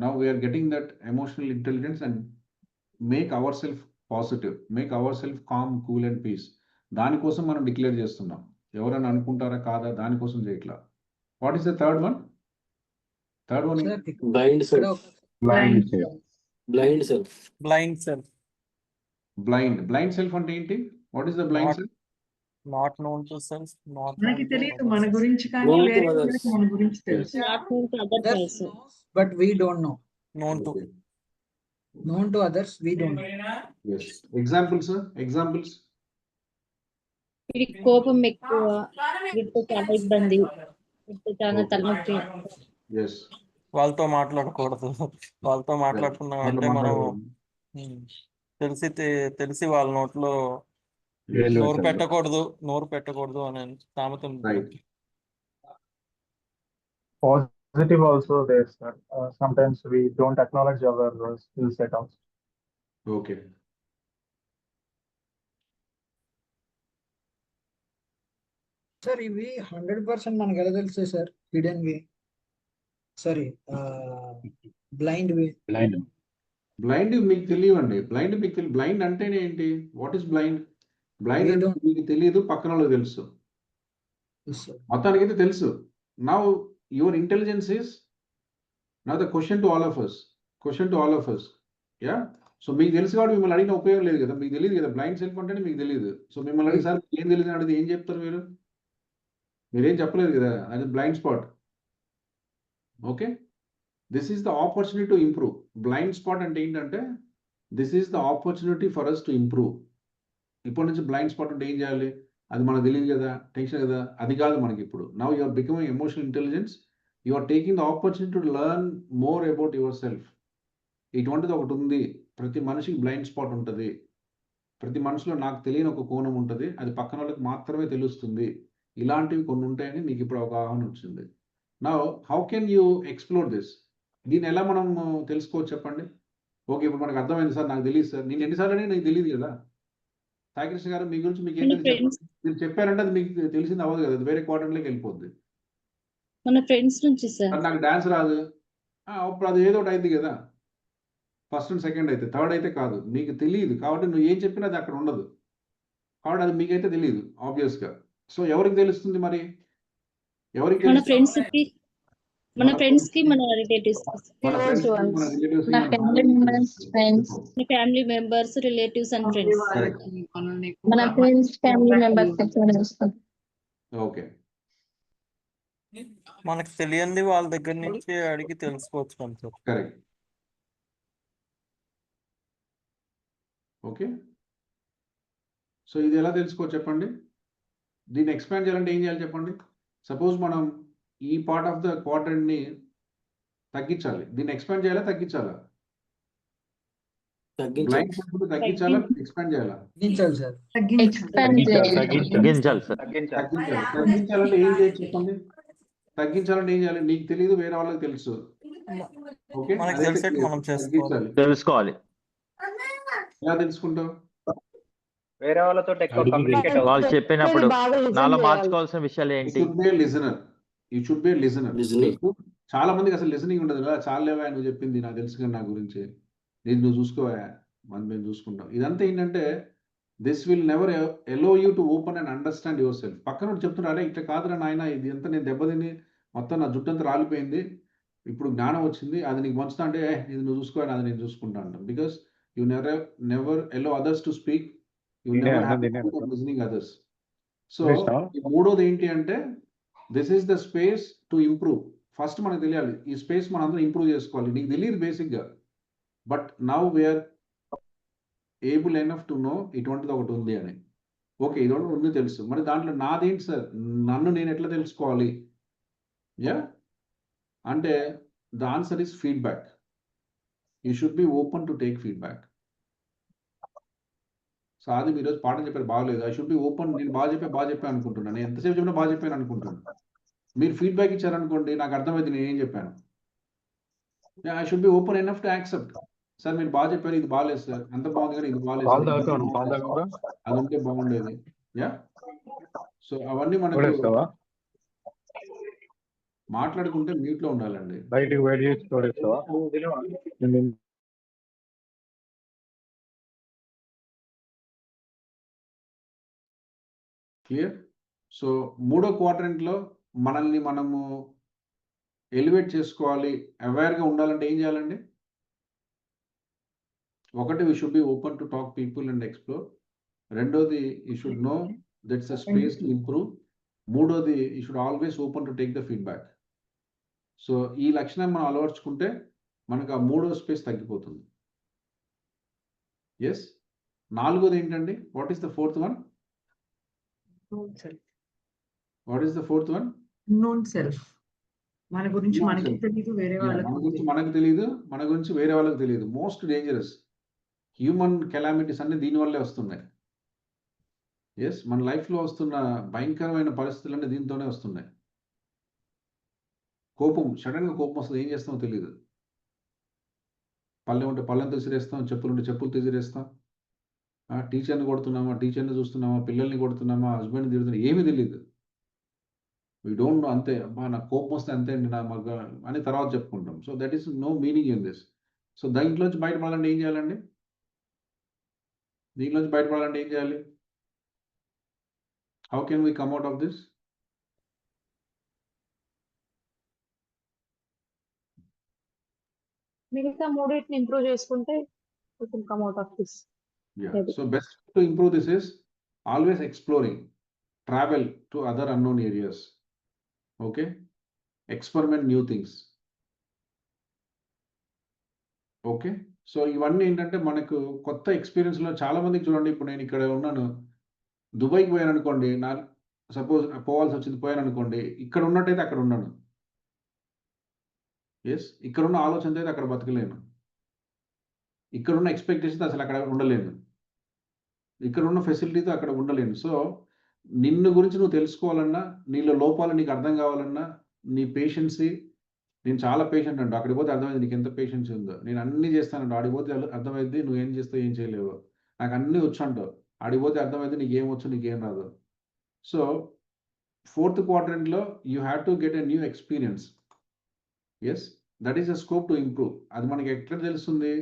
now we are getting that emotional intelligence and make our self positive, make our self calm, cool and peace. దానికోసం మనం డిక్లేర్ చేస్తున్నాం. ఎవరైనా అనుకుంటారా కాదా దానికోసం చేయట్లా. What is the third one? Third one blind self. Blind. Blind self. Blind self. Blind self అంటే ఏంటి? What is the blind self? Not known to self, not మనకి తెలియదు మన గురించి కానీ Known to వేరే others. వాళ్ళకి మన గురించి తెలుసు. Not known to others also. But we don't know. Known to. Known to others, we don't know. Yes. Examples, examples. వీడికి కోపం ఎక్కువ, వీటితో చాలా ఇబ్బంది, వీటితో చాలా తలనొప్పి. Yes. వాళ్ళతో మాట్లాడకూడదు. వాళ్ళతో మాట్లాడుకున్నాం అంటే మనం తెలిసి వాళ్ళ నోట్లో నోరు పెట్టకూడదు అనే సామెత ఉంది. Right. Positive also there, sir. Sometimes we don't acknowledge our skill set also. Okay. Sir, ఇవి 100% మనకు ఎలా తెలుస్తాయి సార్? హిడెన్ వే, సారీ బ్లైండ్ వే. బ్లైండ్ మీకు తెలియవండి. బ్లైండ్ అంటేనే ఏంటి? What is blind? బ్లైండ్ అంటే మీకు తెలియదు, పక్కన వాళ్ళకి తెలుసు. మొత్తానికి అయితే తెలుసు. Now your intelligence is now the question to all of us. Yeah. So మీకు తెలుసు కాబట్టి మిమ్మల్ని అడిగిన ఉపయోగం లేదు కదా. మీకు తెలియదు కదా. బ్లైండ్ సెల్ఫ్ అంటేనే మీకు తెలియదు. సో మిమ్మల్ని అడిగి సార్ ఏం తెలియదు అని అడిగితే ఏం చెప్తారు మీరు? మీరేం చెప్పలేదు కదా. అది blind spot. Okay, this is the opportunity to improve. Blind spot అంటే ఏంటంటే this is the opportunity for us to improve. ఇప్పటి నుంచి బ్లైండ్ స్పాట్ అంటే ఏం చేయాలి? అది మనకు తెలియదు కదా, టెన్షన్ కదా, అది కాదు మనకి ఇప్పుడు. Now you are becoming emotional intelligence. You are taking the opportunity to learn more about your self. ఇటువంటిది ఒకటి ఉంది. ప్రతి మనిషికి బ్లైండ్ స్పాట్ ఉంటుంది. ప్రతి మనిషిలో నాకు తెలియని ఒక కోణం ఉంటుంది. అది పక్కన వాళ్ళకి మాత్రమే తెలుస్తుంది. ఇలాంటివి కొన్ని ఉంటాయని మీకు ఇప్పుడు అవగాహన వచ్చింది. Now how can you explore this? దీన్ని ఎలా మనం తెలుసుకోవచ్చు చెప్పండి? ఓకే, ఇప్పుడు మనకు అర్థమైంది సార్, నాకు తెలియదు సార్. నేను ఎన్నిసార్లు అని నాకు తెలియదు కదా. సాయికృష్ణ గారు మీ గురించి మీకు ఏంటి చెప్పండి. మీరు చెప్పారంటే అది మీకు తెలిసింది అవ్వదు కదా, అది వేరే క్వార్టర్లోకి వెళ్ళిపోద్ది. మన ఫ్రెండ్స్ నుంచి సార్. నాకు డాన్స్ రాదు, అప్పుడు అది ఏదో ఒకటి అయింది కదా. ఫస్ట్ అండ్ సెకండ్ అయితే, థర్డ్ అయితే కాదు. మీకు తెలియదు కాబట్టి నువ్వు ఏం చెప్పినా అది అక్కడ ఉండదు. కాబట్టి అది మీకైతే తెలియదు ఆబ్వియస్గా. సో ఎవరికి తెలుస్తుంది మరి? ఎవరికి? మన ఫ్రెండ్స్ కి, మన రిలేటివ్స్, మన family members, friends, family members, relatives and friends. Correct. మన ఫ్రెండ్స్, ఫ్యామిలీ మెంబర్స్. ఓకే. మనకు తెలియంది వాళ్ళ దగ్గర నుంచి అడిగి తెలుసుకోవచ్చు కదా సార్. కరెక్ట్. ఓకే. సో ఇది ఎలా తెలుసుకోవచ్చు చెప్పండి? దీన్ని ఎక్స్పాండ్ చేయాలంటే ఏం చేయాలి చెప్పండి? సపోజ్ మనం ఈ పార్ట్ ఆఫ్ ద క్వాడ్రంట్‌ని తగ్గించాలి. దీన్ని ఎక్స్పాండ్ చేయాలా? తగ్గించాలా? తగ్గించాలి బ్లైండ్ స్పాట్ తగ్గించాలా? ఎక్స్పాండ్ చేయాలా? తగ్గించాలి సార్. Expand చేయాలి. తగ్గించాలి సార్. తగ్గించాలి. తగ్గించాలంటే ఏం చేయొచ్చు చెప్పండి? తగ్గించాలంటే ఏం చేయాలి? నీకు తెలియదు, వేరే వాళ్ళకి తెలుసు. ఓకే. మనకు అదైతే తెలిసేట్టు clear. మనం చేసుకోవాలి. తగ్గించాలి. తెలుసుకోవాలి. ఎలా తెలుసుకుంటావు? వేరే వాళ్ళతో ఎక్కువ అడిగి కమ్యూనికేట్ వాళ్ళు అవ్వాలి. చెప్పినప్పుడు బాగా listen నాలో చేయాలి. మార్చుకోవాల్సిన విషయాలు You ఏంటి? should be a listener. You should be a listener. Listening. చాలా మందికి అసలు లిసనింగ్ ఉండదు కదా. చాలేవా నువ్వు చెప్పింది నాకు తెలుసు కానీ నా గురించి. నేను నువ్వు చూసుకోవా మనం మేము చూసుకుంటాం. ఇదంతా ఏంటంటే this will never allow you to open and understand your self. పక్కన చెప్తున్నారే ఇట్లా కాదురా నాయన, ఇది ఎంత నేను దెబ్బతిని మొత్తం నా జుట్టంతా రాలిపోయింది, ఇప్పుడు జ్ఞానం వచ్చింది, అది నీకు మంచుతా అంటే ఇది నువ్వు చూసుకోవాలి, అది నేను చూసుకుంటా అంటాం. Because you never allow others to speak, you never have listening others. So మూడోది ఏంటి అంటే this is the space to improve. First మనకు తెలియాలి ఈ స్పేస్ మనం అందరం ఇంప్రూవ్ చేసుకోవాలి. నీకు తెలియదు బేసిక్గా, but now we're able enough to know ఇటువంటిది ఒకటి ఉంది అని. ఓకే, ఇది ఒకటి ఉంది తెలుసు, మరి దాంట్లో నాదేంటి సార్, నన్ను నేను ఎట్లా తెలుసుకోవాలి? యా అంటే the answer is feedback. You should be open to take feedback. So అది ఈరోజు పాఠం చెప్పారు బాగలేదు. I should be open. నేను బాగా చెప్పాను అనుకుంటున్నాను, నేను ఎంతసేపు చెప్పినా బాగా చెప్పాను అనుకుంటున్నాను. మీరు ఫీడ్బ్యాక్ ఇచ్చారనుకోండి, నాకు అర్థమైంది నేను ఏం చెప్పాను. I should be open enough to accept. Sir మీరు బాగా చెప్పారు, ఇది బాగాలేదు సార్, అంత బాగుంది కానీ ఇది బాగాలేదు సార్, అది ఉంటే బాగుండేది. యా సో అవన్నీ మనకు మాట్లాడుకుంటే మ్యూట్ లో ఉండాలండి. బయటికి వెయిట్ చేసి చూడేస్తావా? క్లియర్? సో మూడో క్వాడ్రంట్లో మనల్ని మనము ఎలివేట్ చేసుకోవాలి, అవేర్గా ఉండాలంటే ఏం చేయాలండి? ఒకటి, we should be open to talk people and explore. రెండోది, you should know that's a space to improve. మూడోది, you should always open to take the feedback. So ఈ లక్షణం మనం అలవర్చుకుంటే మనకు ఆ మూడో స్పేస్ తగ్గిపోతుంది. ఎస్. నాలుగోది ఏంటండి? What is the fourth one? What is the fourth one? Known self. మన గురించి మనకి తెలియదు, వేరే మన వాళ్ళకి గురించి మనకు తెలియదు, మన గురించి వేరే వాళ్ళకి తెలియదు. మోస్ట్ డేంజరస్ హ్యూమన్ కెలామిటీస్ అన్ని దీనివల్లే వస్తున్నాయి. ఎస్, మన లైఫ్లో వస్తున్న భయంకరమైన పరిస్థితులన్నీ దీంతోనే వస్తున్నాయి. కోపం, సడన్గా కోపం వస్తుంది, ఏం చేస్తామో తెలియదు. పళ్ళెం ఉంటే పళ్ళెంతో విసిరేస్తాం, చెప్పులు ఉంటే చెప్పులు విసిరేస్తాం, టీచర్ని కొడుతున్నామా, టీచర్ని చూస్తున్నామా, పిల్లల్ని కొడుతున్నామా, హస్బెండ్ని తిడుతున్నామా, ఏమీ తెలియదు. We don't no. అంతే, అబ్బా నాకు కోపం వస్తే అంతే అండి నా మగ్గ అని తర్వాత చెప్పుకుంటాం. So that is no meaning in this. So దీంట్లోంచి బయటపడాలంటే ఏం చేయాలండి? దీంట్లోంచి బయటపడాలంటే ఏం చేయాలి? How can we come out of this? మిగతా మూడింటిని ఇంప్రూవ్ చేసుకుంటే we can come out of this. Yeah. Maybe. So best to improve this is always exploring, travel to other unknown areas. Okay. Experiment new things. Okay. So ఇవన్నీ ఏంటంటే మనకు కొత్త ఎక్స్పీరియన్స్లో చాలా మందికి చూడండి. ఇప్పుడు నేను ఇక్కడ ఉన్నాను, దుబాయ్కి పోయాను అనుకోండి, నా సపోజ్ పోవాల్సి వచ్చింది, పోయాను అనుకోండి, ఇక్కడ ఉన్నట్టయితే అక్కడ ఉన్నాను. ఎస్, ఇక్కడ ఉన్న ఆలోచనతో అయితే అక్కడ బతకలేను, ఇక్కడ ఉన్న ఎక్స్పెక్టేషన్స్ అసలు అక్కడ ఉండలేను, ఇక్కడ ఉన్న ఫెసిలిటీతో అక్కడ ఉండలేను. సో నిన్ను గురించి నువ్వు తెలుసుకోవాలన్నా, నీలో లోపాలు నీకు అర్థం కావాలన్నా, నీ పేషెన్సీ, నేను చాలా పేషెంట్ అంట, అక్కడికి పోతే అర్థమైంది నీకు ఎంత పేషెన్స్ ఉందో, నేను అన్నీ చేస్తానంట, ఆడిపోతే అర్థమైంది నువ్వు ఏం చేస్తావు ఏం చేయలేవు, నాకు అన్నీ వచ్చు అంటావు, ఆడిపోతే అర్థమైంది నీకు ఏం వచ్చు నీకేం రాదు. సో ఫోర్త్ క్వాడ్రంట్లో you have to get a new experience. Yes, that is a scope to improve. అది మనకి ఎట్లా తెలుస్తుంది?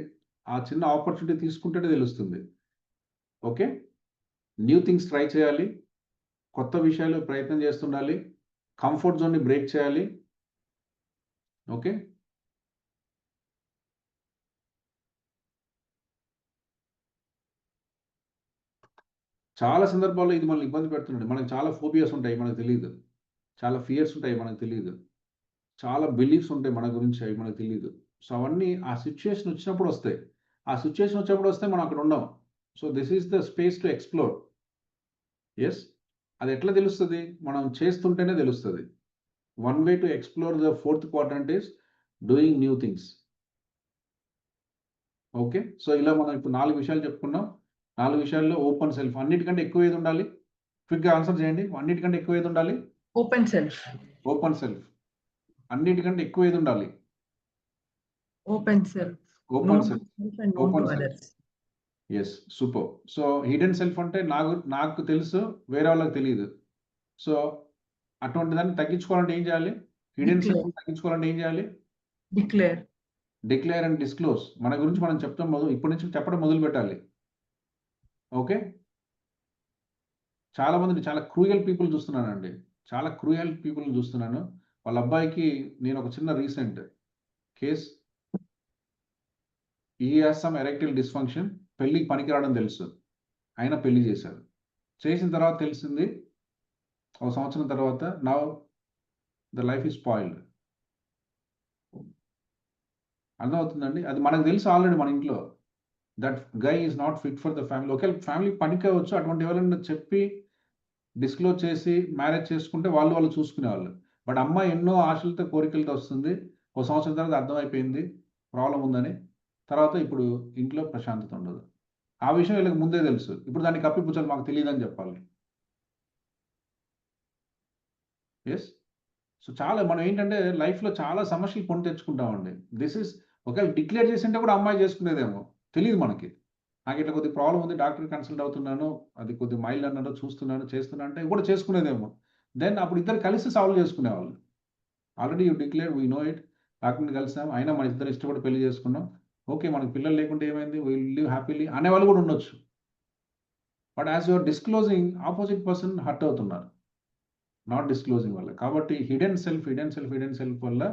ఆ చిన్న ఆపర్చునిటీ తీసుకుంటేనే తెలుస్తుంది. ఓకే, న్యూ థింగ్స్ ట్రై చేయాలి, కొత్త విషయాలు ప్రయత్నం చేస్తుండాలి, కంఫర్ట్ జోన్ని బ్రేక్ చేయాలి. ఓకే, చాలా సందర్భాల్లో ఇది మనల్ని ఇబ్బంది పెడుతుంది. మనకు చాలా ఫోబియాస్ ఉంటాయి, మనకు తెలియదు. చాలా ఫియర్స్ ఉంటాయి మనకు తెలియదు, చాలా బిలీఫ్స్ ఉంటాయి మన గురించి, అవి మనకు తెలియదు. సో అవన్నీ ఆ సిచ్యుయేషన్ వచ్చినప్పుడు వస్తాయి. ఆ సిచ్యుయేషన్ వచ్చినప్పుడు వస్తే మనం అక్కడ ఉండం. So this is the space to explore. Yes, అది ఎట్లా తెలుస్తుంది? మనం చేస్తుంటేనే తెలుస్తుంది. One way to explore the fourth quadrant is doing new things. Okay, so ఇలా మనం ఇప్పుడు 4 విషయాలు చెప్పుకున్నాం. 4 విషయాల్లో ఓపెన్ సెల్ఫ్ అన్నిటికంటే ఎక్కువ ఏది ఉండాలి? క్విక్గా ఆన్సర్ చేయండి. అన్నిటికంటే ఎక్కువ ఏది ఉండాలి? Open self. Open self. అన్నిటికంటే ఎక్కువ ఏది ఉండాలి? Open self. Open self. And known to open self. Others. Yes, super. So hidden self అంటే నాకు తెలుసు, వేరే వాళ్ళకి తెలియదు. సో అటువంటి దాన్ని తగ్గించుకోవాలంటే ఏం చేయాలి? Hidden Declare. సెల్ఫ్ తగ్గించుకోవాలంటే ఏం చేయాలి? డిక్లేర్. Declare and disclose. మన గురించి మనం చెప్తాం, ఇప్పటి నుంచి చెప్పడం మొదలు పెట్టాలి. ఓకే, చాలా మందిని చాలా క్రూయల్ పీపుల్ చూస్తున్నానండి. చాలా క్రూయల్ పీపుల్ చూస్తున్నాను. వాళ్ళ అబ్బాయికి నేను ఒక చిన్న రీసెంట్ కేస్, ఈ హాస్ సమ్ ఎరెక్టైల్ డిస్ఫంక్షన్, పెళ్ళికి పనికిరావడం తెలుసు, ఆయన పెళ్లి చేశారు. చేసిన తర్వాత తెలిసింది ఒక సంవత్సరం తర్వాత, now the life is spoiled. అర్థమవుతుందండి? అది మనకు తెలుసు ఆల్రెడీ మన ఇంట్లో. That guy is not fit for the family. ఒకవేళ ఫ్యామిలీ పనికివచ్చు, అటువంటి ఎవరైనా చెప్పి డిస్క్లోజ్ చేసి మ్యారేజ్ చేసుకుంటే వాళ్ళు చూసుకునేవాళ్ళు. బట్ అమ్మాయి ఎన్నో ఆశలతో కోరికలతో వస్తుంది, ఒక సంవత్సరం తర్వాత అర్థమైపోయింది ప్రాబ్లం ఉందని. తర్వాత ఇప్పుడు ఇంట్లో ప్రశాంతత ఉండదు. ఆ విషయం వీళ్ళకి ముందే తెలుసు. ఇప్పుడు దాన్ని కప్పిపుచ్చాలి, మాకు తెలియదని చెప్పాలి. ఎస్, సో చాలా మనం ఏంటంటే లైఫ్లో చాలా సమస్యలు కొని తెచ్చుకుంటామండి. దిస్ ఇస్, ఒకవేళ డిక్లేర్ చేసింటే కూడా అమ్మాయి చేసుకునేదేమో తెలియదు మనకి. నాకు ఇట్లా కొద్ది ప్రాబ్లం ఉంది, డాక్టర్ కన్సల్ట్ అవుతున్నాను, అది కొద్ది మైల్డ్ అన్నారో చూస్తున్నాను, చేస్తున్నా అంటే కూడా చేసుకునేదేమో. దెన్ అప్పుడు ఇద్దరు కలిసి సాల్వ్ చేసుకునేవాళ్ళు. Already you declare, we know it, డాక్టర్ని కలిసాం, అయినా మన ఇద్దరు ఇష్టపడి పెళ్లి చేసుకున్నాం, ఓకే మనకి పిల్లలు లేకుంటే ఏమైంది, విల్ లివ్ హ్యాపీలీ అనేవాళ్ళు కూడా ఉండొచ్చు. But as your disclosing, opposite person hurt అవుతున్నారు నాట్ డిస్క్లోజింగ్ వల్ల. కాబట్టి హిడెన్ సెల్ఫ్ వల్ల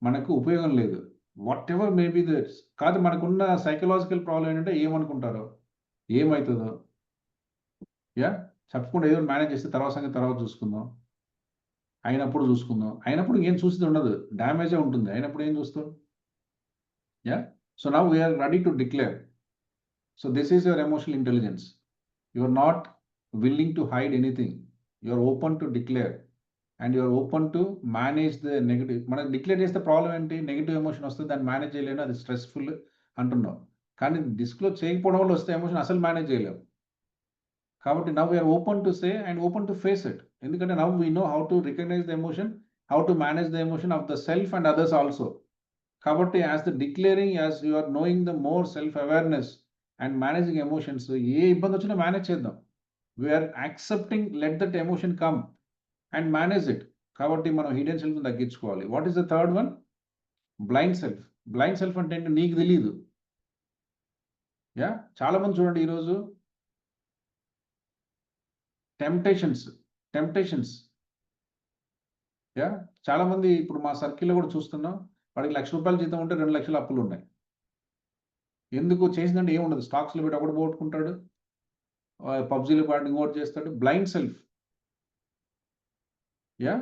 మనకు ఉపయోగం లేదు. వాట్ ఎవర్ మేబీ దట్స్ కాదు, మనకున్న సైకలాజికల్ ప్రాబ్లం ఏంటంటే ఏమనుకుంటారో, ఏమవుతుందో, యా చెప్పకుండా ఏదో మేనేజ్ చేస్తే తర్వాత సంగతి తర్వాత చూసుకుందాం, అయినప్పుడు చూసుకుందాం. అయినప్పుడు ఏం చూసేది ఉండదు, డ్యామేజే ఉంటుంది. అయినప్పుడు ఏం చూస్తాం? Yeah, so now we're ready to declare. So this is your emotional intelligence. You are not willing to hide anything. You are open to declare and you're open to manage the negative. మనం డిక్లేర్ చేస్తే ప్రాబ్లం ఏంటి? నెగిటివ్ ఎమోషన్ వస్తుంది, దాన్ని మేనేజ్ చేయలేను, అది స్ట్రెస్ఫుల్ అంటున్నాం. కానీ డిస్క్లోజ్ చేయకపోవడం వల్ల వస్తే ఎమోషన్ అసలు మేనేజ్ చేయలేము. కాబట్టి now we are open to say and open to face it. ఎందుకంటే now we know how to recognise the emotion, how to manage the emotion of the self and others also. కాబట్టి as the declaring, as you are knowing the more self awareness and managing emotions, ఏ ఇబ్బంది వచ్చినా మేనేజ్ చేద్దాం. We are accepting, let that emotion come and manage it. కాబట్టి మనం హిడెన్ సెల్ఫ్ తగ్గించుకోవాలి. What is the third one? Blind self. Blind self అంటే ఏంటి? నీకు తెలియదు. యా, చాలా మంది చూడండి ఈరోజు టెంప్టేషన్స్. యా, చాలా మంది ఇప్పుడు మా సర్కిల్లో కూడా చూస్తున్నాం, వాడికి ₹1,00,000 జీతం ఉంటే 2 లక్షల అప్పులు ఉన్నాయి. ఎందుకు? చేసిందంటే ఏముండదు, స్టాక్స్లో పెట్టి ఒకటి పోగొట్టుకుంటాడు, పబ్జీలో పాటు ఇంకోటి చేస్తాడు. Blind self. యా,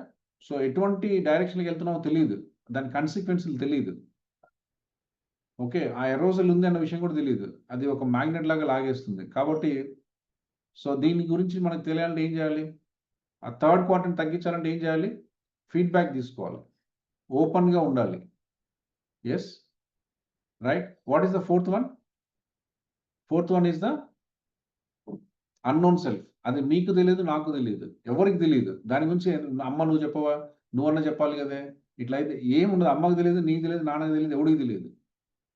సో ఎటువంటి డైరెక్షన్కి వెళ్తున్నామో తెలియదు, దాని కాన్సిక్వెన్స్లు తెలియదు. ఓకే, ఆ ఎరోజల్ ఉంది అన్న విషయం కూడా తెలియదు, అది ఒక మ్యాగ్నెట్ లాగా లాగేస్తుంది. కాబట్టి సో దీని గురించి మనకు తెలియాలంటే ఏం చేయాలి? ఆ థర్డ్ క్వార్టర్ని తగ్గించాలంటే ఏం చేయాలి? ఫీడ్బ్యాక్ తీసుకోవాలి, ఓపెన్గా ఉండాలి. Yes, right. What is the fourth one? Fourth one is the unknown self. అది మీకు తెలియదు, నాకు తెలియదు, ఎవరికి తెలియదు. దాని గురించి అమ్మ నువ్వు చెప్పవా, నువ్వన్నా చెప్పాలి కదే. ఇట్లా అయితే ఏముండదు, అమ్మకు తెలియదు, నీకు తెలియదు, నాన్నకు తెలియదు, ఎవరికి తెలియదు.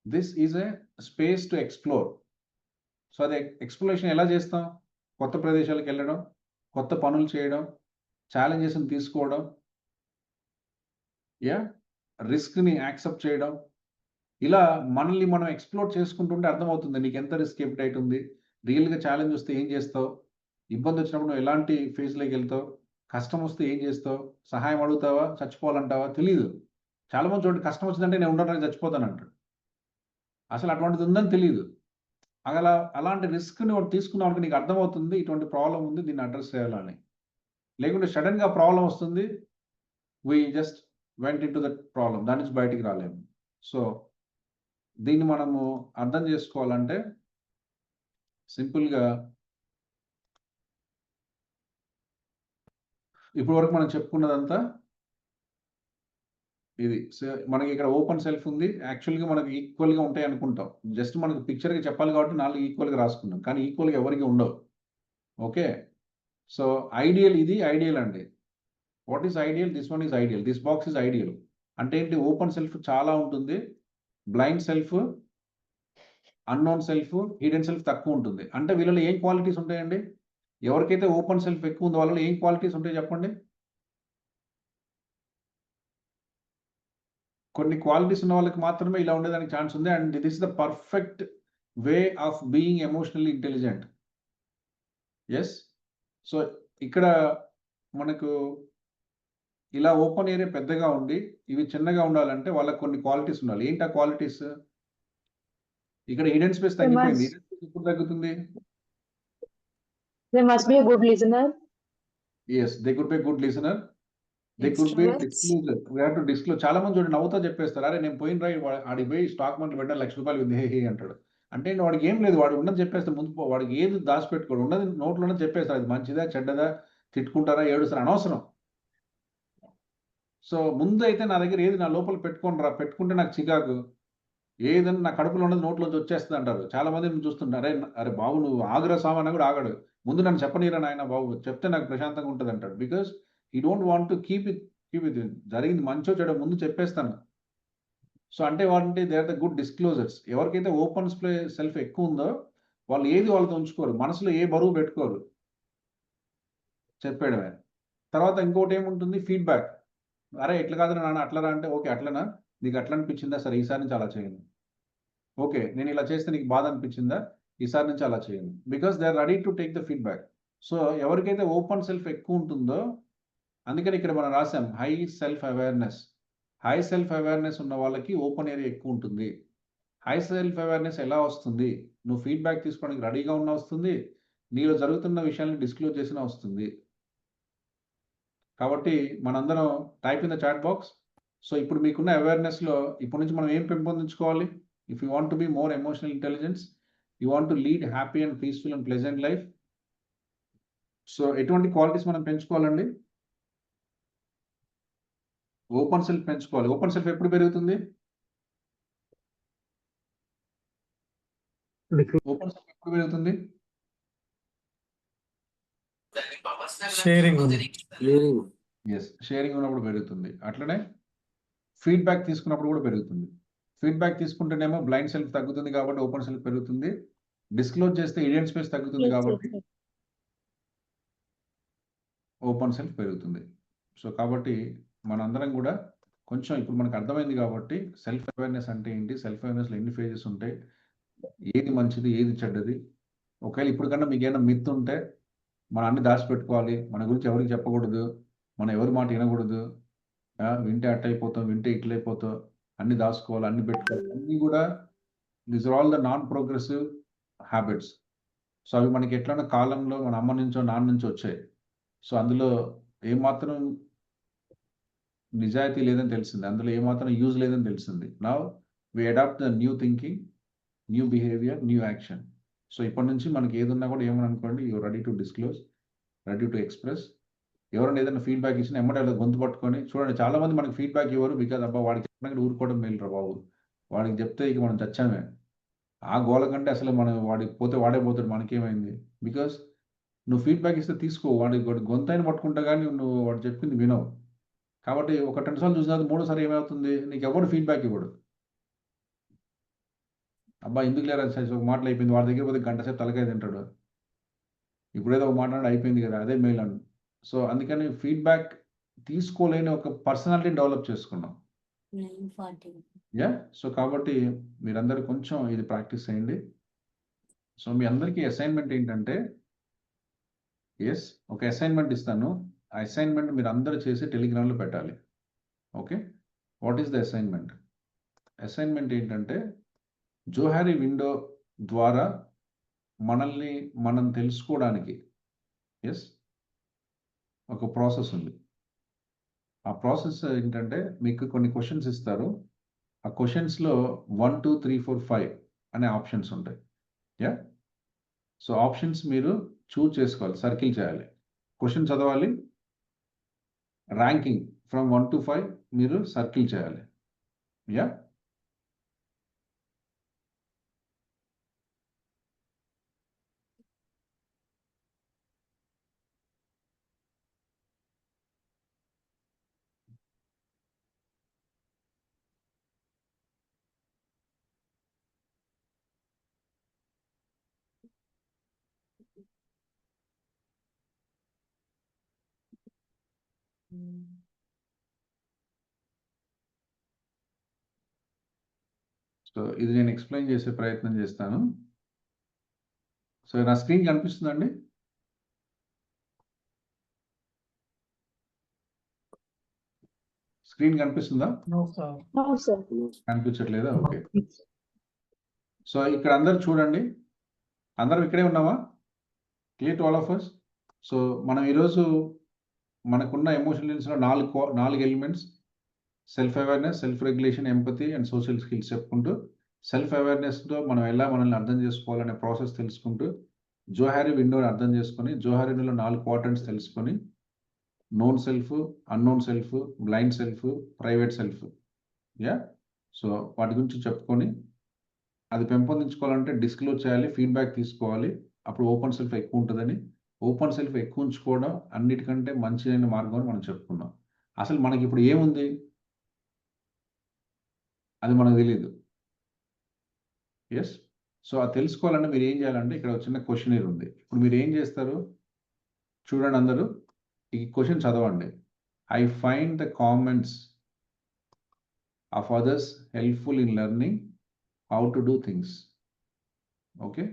This is a space to explore. So అది ఎక్స్ప్లోరేషన్ ఎలా చేస్తాం? కొత్త ప్రదేశాలకు వెళ్ళడం, కొత్త పనులు చేయడం, ఛాలెంజెస్ని తీసుకోవడం, యా, రిస్క్ని యాక్సెప్ట్ చేయడం. ఇలా మనల్ని మనం ఎక్స్ప్లోర్ చేసుకుంటుంటే అర్థమవుతుంది నీకు ఎంత రిస్క్ ఎపిటైట్ ఉంది, రియల్గా ఛాలెంజ్ వస్తే ఏం చేస్తావు, ఇబ్బంది వచ్చినప్పుడు నువ్వు ఎలాంటి ఫేజ్లోకి వెళ్తావు, కష్టం వస్తే ఏం చేస్తావు, సహాయం అడుగుతావా, చచ్చిపోవాలంటావా, తెలియదు. చాలామంది చూడండి, కష్టం వచ్చిందంటే నేను ఉండడానికి చచ్చిపోతానంటాడు. అసలు అటువంటిది ఉందని తెలియదు. అలాంటి రిస్క్ని ఒకటి తీసుకున్నావు అనుకో, నీకు అర్థమవుతుంది ఇటువంటి ప్రాబ్లం ఉంది, దీన్ని అడ్రస్ చేయాలని. లేకుంటే సడన్గా ప్రాబ్లం వస్తుంది, we just went in to that problem, దాని నుంచి బయటికి రాలేము. సో దీన్ని మనము అర్థం చేసుకోవాలంటే సింపుల్గా ఇప్పటి వరకు మనం చెప్పుకున్నదంతా ఇది. మనకి ఇక్కడ ఓపెన్ సెల్ఫ్ ఉంది, యాక్చువల్గా మనకి ఈక్వల్గా ఉంటాయి అనుకుంటాం. జస్ట్ మనకు పిక్చర్గా చెప్పాలి కాబట్టి 4 ఈక్వల్గా రాసుకున్నాం, కానీ ఈక్వల్గా ఎవరికి ఉండవు. ఓకే, సో ఐడియల్, ఇది ఐడియల్ అండి. What is ideal? This one is ideal, this box is ideal. అంటే ఏంటి? ఓపెన్ సెల్ఫ్ చాలా ఉంటుంది, blind self, unknown self, hidden self తక్కువ ఉంటుంది. అంటే వీళ్ళలో ఏం క్వాలిటీస్ ఉంటాయండి? ఎవరికైతే ఓపెన్ సెల్ఫ్ ఎక్కువ ఉందో వాళ్ళలో ఏం క్వాలిటీస్ ఉంటాయి చెప్పండి? కొన్ని క్వాలిటీస్ ఉన్న వాళ్ళకి మాత్రమే ఇలా ఉండేదానికి ఛాన్స్ ఉంది. And this is the perfect way of being emotionally intelligent. Yes, so ఇక్కడ మనకు ఇలా ఓపెన్ ఏరియా పెద్దగా ఉండి ఇవి చిన్నగా ఉండాలంటే వాళ్ళకి కొన్ని క్వాలిటీస్ ఉండాలి. ఏంటి ఆ క్వాలిటీస్? ఇక్కడ హిడెన్ స్పేస్ తగ్గిపోయింది. హిడెన్ స్పేస్ ఎప్పుడు తగ్గుతుంది? They must be a good listener. Yes, they could be a good listener. They could be disclosure. We have to disclose. చాలా మంది చూడండి నవ్వుతా చెప్పేస్తారు, అరే నేను పోయిన రా ఆడికి పోయి స్టాక్ మార్కెట్ పెట్టా ₹1,00,000 ఉంది హే అంటాడు. అంటే వాడికి ఏం లేదు, వాడు ఉన్నది చెప్పేస్తే ముందు వాడికి ఏది దాచిపెట్టుకోడు, ఉన్నది నోట్లోనే చెప్పేస్తారు. అది మంచిదా చెడ్డదా, తిట్టుకుంటారా ఏడుస్తారా అనవసరం. సో ముందు అయితే నా దగ్గర ఏది నా లోపల పెట్టుకోండి రా, పెట్టుకుంటే నాకు చికాకు, ఏదన్నా నా కడుపులో ఉన్నది నోట్లోంచి వచ్చేస్తుంది అంటారు. చాలా మంది చూస్తుంటారు, అరే బాబు నువ్వు ఆగురా సామాన్ కూడా ఆగడు, ముందు నన్ను చెప్పనీరా నాయన బాబు, చెప్తే నాకు ప్రశాంతంగా ఉంటుంది అంటాడు. Because I don't want to keep it జరిగింది మంచో చెడో ముందు చెప్పేస్తాను. సో అంటే వారంటే they are the good disclosures. ఎవరికైతే ఓపెన్ సెల్ఫ్ ఎక్కువ ఉందో వాళ్ళు ఏది వాళ్ళతో ఉంచుకోరు, మనసులో ఏ బరువు పెట్టుకోరు, చెప్పేయడమే. తర్వాత ఇంకోటి ఏముంటుంది? ఫీడ్బ్యాక్. అరే ఎట్లా కాదు నాన్న అట్లరా అంటే, ఓకే అట్లనా, నీకు అట్లా అనిపించిందా, సరే ఈసారి నుంచి అలా చేయను. ఓకే నేను ఇలా చేస్తే నీకు బాధ అనిపించిందా, ఈసారి నుంచి అలా చేయను. Because they are ready to take the feedback. So ఎవరికైతే ఓపెన్ సెల్ఫ్ ఎక్కువ ఉంటుందో, అందుకని ఇక్కడ మనం రాసాం high self awareness. High self awareness ఉన్న వాళ్ళకి ఓపెన్ ఏరియా ఎక్కువ ఉంటుంది. హై సెల్ఫ్ అవేర్నెస్ ఎలా వస్తుంది? నువ్వు ఫీడ్బ్యాక్ తీసుకోవడానికి రెడీగా ఉన్న వస్తుంది, నీలో జరుగుతున్న విషయాన్ని డిస్క్లోజ్ చేసిన వస్తుంది. కాబట్టి మనందరం type in the chat box. So ఇప్పుడు మీకున్న అవేర్నెస్లో ఇప్పటి నుంచి మనం ఏం పెంపొందించుకోవాలి? If you want to be more emotional intelligence, you want to lead happy and peaceful and pleasant life. So ఎటువంటి క్వాలిటీస్ మనం పెంచుకోవాలండి? ఓపెన్ సెల్ఫ్ పెంచుకోవాలి. ఓపెన్ సెల్ఫ్ ఎప్పుడు పెరుగుతుంది? ఓపెన్ సెల్ఫ్ ఎప్పుడు పెరుగుతుంది? షేరింగ్ ఎస్, షేరింగ్ ఉన్నప్పుడు పెరుగుతుంది. అట్లనే ఫీడ్బ్యాక్ తీసుకున్నప్పుడు కూడా పెరుగుతుంది. ఫీడ్బ్యాక్ తీసుకుంటేనేమో బ్లైండ్ సెల్ఫ్ తగ్గుతుంది కాబట్టి ఓపెన్ సెల్ఫ్ పెరుగుతుంది. డిస్క్లోజ్ చేస్తే హిడెన్ స్పేస్ తగ్గుతుంది కాబట్టి ఓపెన్ సెల్ఫ్ పెరుగుతుంది. సో కాబట్టి మనందరం కూడా కొంచెం ఇప్పుడు మనకు అర్థమైంది కాబట్టి సెల్ఫ్ అవేర్నెస్ అంటే ఏంటి, సెల్ఫ్ అవేర్నెస్లో ఎన్ని ఫేజెస్ ఉంటాయి, ఏది మంచిది ఏది చెడ్డది. ఒకవేళ ఇప్పుడు కన్నా మీకు ఏమైనా మిత్ ఉంటే మనం అన్ని దాచిపెట్టుకోవాలి, మన గురించి ఎవరికి చెప్పకూడదు, మనం ఎవరి మాట వినకూడదు, వింటే అట్ట అయిపోతాం, వింటే ఇట్లయిపోతాం, అన్ని దాచుకోవాలి, అన్ని పెట్టుకోవాలి, అన్నీ కూడా this are all the non progressive habits. So అవి మనకి ఎట్లన్నా కాలంలో మన అమ్మ నుంచో నాన్న నుంచో వచ్చాయి. సో అందులో ఏమాత్రం నిజాయితీ లేదని తెలిసింది, అందులో ఏమాత్రం యూజ్ లేదని తెలిసింది. Now we adapt the new thinking, new behaviour, new action. So ఇప్పటి నుంచి మనకి ఏదున్నా కూడా ఏమని అనుకోండి, you ready to disclose, ready to express. ఎవరైనా ఏదైనా ఫీడ్బ్యాక్ ఇచ్చినా ఎమ్మటే గొంతు పట్టుకొని చూడండి. చాలా మంది మనకి ఫీడ్బ్యాక్ ఇవ్వరు, బికాజ్ అబ్బా వాడికి చెప్పినా ఊరుకోవడం మేలు రా బాబు, వాడికి చెప్తే ఇక మనం చచ్చామే, ఆ గోల కంటే అసలు మనం వాడికి పోతే వాడే పోతాడు, మనకేమైంది. బికాస్ నువ్వు ఫీడ్బ్యాక్ ఇస్తే తీసుకో, వాడి గొంతైన పట్టుకుంటా కానీ నువ్వు వాడు చెప్పింది వినవు. కాబట్టి ఒక 2 సార్లు చూసిన మూడోసారి ఏమవుతుంది, నీకు ఎవరు ఫీడ్బ్యాక్ ఇవ్వడు. అబ్బా ఎందుకు లేరా ఒక మాటలు అయిపోయింది, వాడి దగ్గర పోతే గంట సేపు తలకాయ తింటాడు, ఇప్పుడేదో ఒక మాట్లాడి అయిపోయింది కదా అదే మెయిల్ అని. సో అందుకని ఫీడ్బ్యాక్ తీసుకోలేని ఒక పర్సనాలిటీని డెవలప్ చేసుకున్నాం. యా, సో కాబట్టి మీరందరూ కొంచెం ఇది ప్రాక్టీస్ చేయండి. సో మీ అందరికీ అసైన్మెంట్ ఏంటంటే, ఎస్ ఒక అసైన్మెంట్ ఇస్తాను, ఆ అసైన్మెంట్ మీరు అందరూ చేసి టెలిగ్రామ్లో పెట్టాలి. Okay, what is the assignment? Assignment ఏంటంటే జోహారీ విండో ద్వారా మనల్ని మనం తెలుసుకోవడానికి ఎస్ ఒక ప్రాసెస్ ఉంది. ఆ ప్రాసెస్ ఏంటంటే మీకు కొన్ని క్వశ్చన్స్ ఇస్తారు. ఆ క్వశ్చన్స్‌లో 1, 2, 3, 4, 5 అనే ఆప్షన్స్ ఉంటాయి. యాహ్! సో, ఆప్షన్స్ మీరు చూజ్ చేసుకోవాలి. సర్కిల్ చేయాలి. క్వశ్చన్ చదవాలి. ర్యాంకింగ్ ఫ్రమ్ 1 to 5 మీరు సర్కిల్ చేయాలి. యాహ్! సో, ఇది నేను ఎక్స్‌ప్లెయిన్ చేసే ప్రయత్నం చేస్తాను. సో, నా స్క్రీన్ కనిపిస్తుందా అండి? స్క్రీన్ కనిపిస్తుందా? No, sir. No, sir. కనిపించట్లేదా? ఓకే. సో, ఇక్కడ అందరూ చూడండి. అందరం ఇక్కడే ఉన్నామా? Clear to all of us? So, మనం ఈరోజు మనకున్న ఎమోషనల్ ఇంటెలిజెన్స్‌లో 4 elements self awareness, self regulation, empathy and social skills చెప్పుకుంటూ సెల్ఫ్ అవేర్‌నెస్‌తో మనం ఎలా మనల్ని అర్థం చేసుకోవాలనే ప్రాసెస్ తెలుసుకుంటూ జోహారీ విండోని అర్థం చేసుకొని, జోహారీ విండోలో 4 క్వాడ్రంట్స్ తెలుసుకొని known self, unknown self, blind self, private self. Yeah! So, వాటి గురించి చెప్పుకొని అది పెంపొందించుకోవాలంటే డిస్క్లోజ్ చేయాలి, ఫీడ్‌బ్యాక్ తీసుకోవాలి. అప్పుడు ఓపెన్ సెల్ఫ్ ఎక్కువ ఉంటదని, ఓపెన్ సెల్ఫ్ ఎక్కువ ఉంచుకోవడం అన్నిటికంటే మంచిదైన మార్గం అని మనం చెప్పుకున్నాం. అసలు మనకిప్పుడు ఏముంది? అది మనకు తెలీదు. యెస్. సో, అది తెలుసుకోవాలంటే మీరు ఏం చేయాలంటే ఇక్కడ ఒక చిన్న క్వెషనీర్ ఉంది. ఇప్పుడు మీరు ఏం చేస్తారు? చూడండి అందరూ. ఈ క్వెషన్ చదవండి. I find the comments off others helpful in learning how to do things. Okay.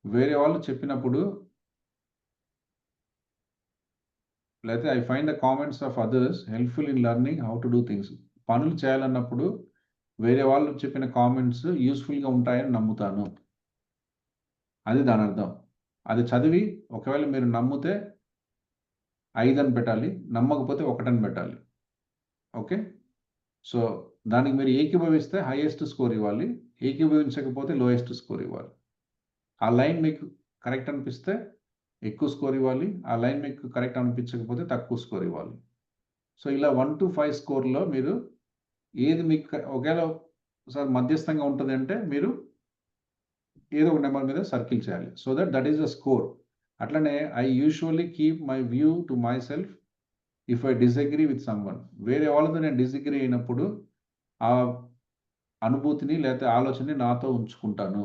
వేరే వాళ్ళు చెప్పినప్పుడు లేతే I find the comments off others helpful in learning how to do things. పనులు చేయాలన్నప్పుడు వేరే వాళ్ళు చెప్పిన కామెంట్స్ యూజ్‌ఫుల్‌గా ఉంటాయని నమ్ముతాను. అది దానర్థం. అది చదివి ఒకవేళ మీరు నమ్మితే 5 అని పెట్టాలి. నమ్మకపోతే 1 అని పెట్టాలి. ఓకే. సో, దానికి మీరు ఏకీభవిస్తే హైయెస్ట్ స్కోర్ ఇవ్వాలి. ఏకీభవించకపోతే లోయెస్ట్ స్కోర్ ఇవ్వాలి. ఆ లైన్ మీకు కరెక్ట్ అనిపిస్తే ఎక్కువ స్కోర్ ఇవ్వాలి. ఆ లైన్ మీకు కరెక్ట్ అనిపించకపోతే తక్కువ స్కోర్ ఇవ్వాలి. సో, ఇలా 1-5 స్కోర్‌లో మీరు ఏది మీకు ఒకవేళ సార్ మధ్యస్థంగా ఉంటదంటే మీరు ఏదో ఒక నంబర్ మీద సర్కిల్ చేయాలి. So that is the score. అట్లనే I usually keep my view to myself if I disagree with someone. వేరే వాళ్ళతో నేను డిసగ్రీ అయినప్పుడు ఆ అనుభూతిని లేతే ఆలోచనని నాతో ఉంచుకుంటాను.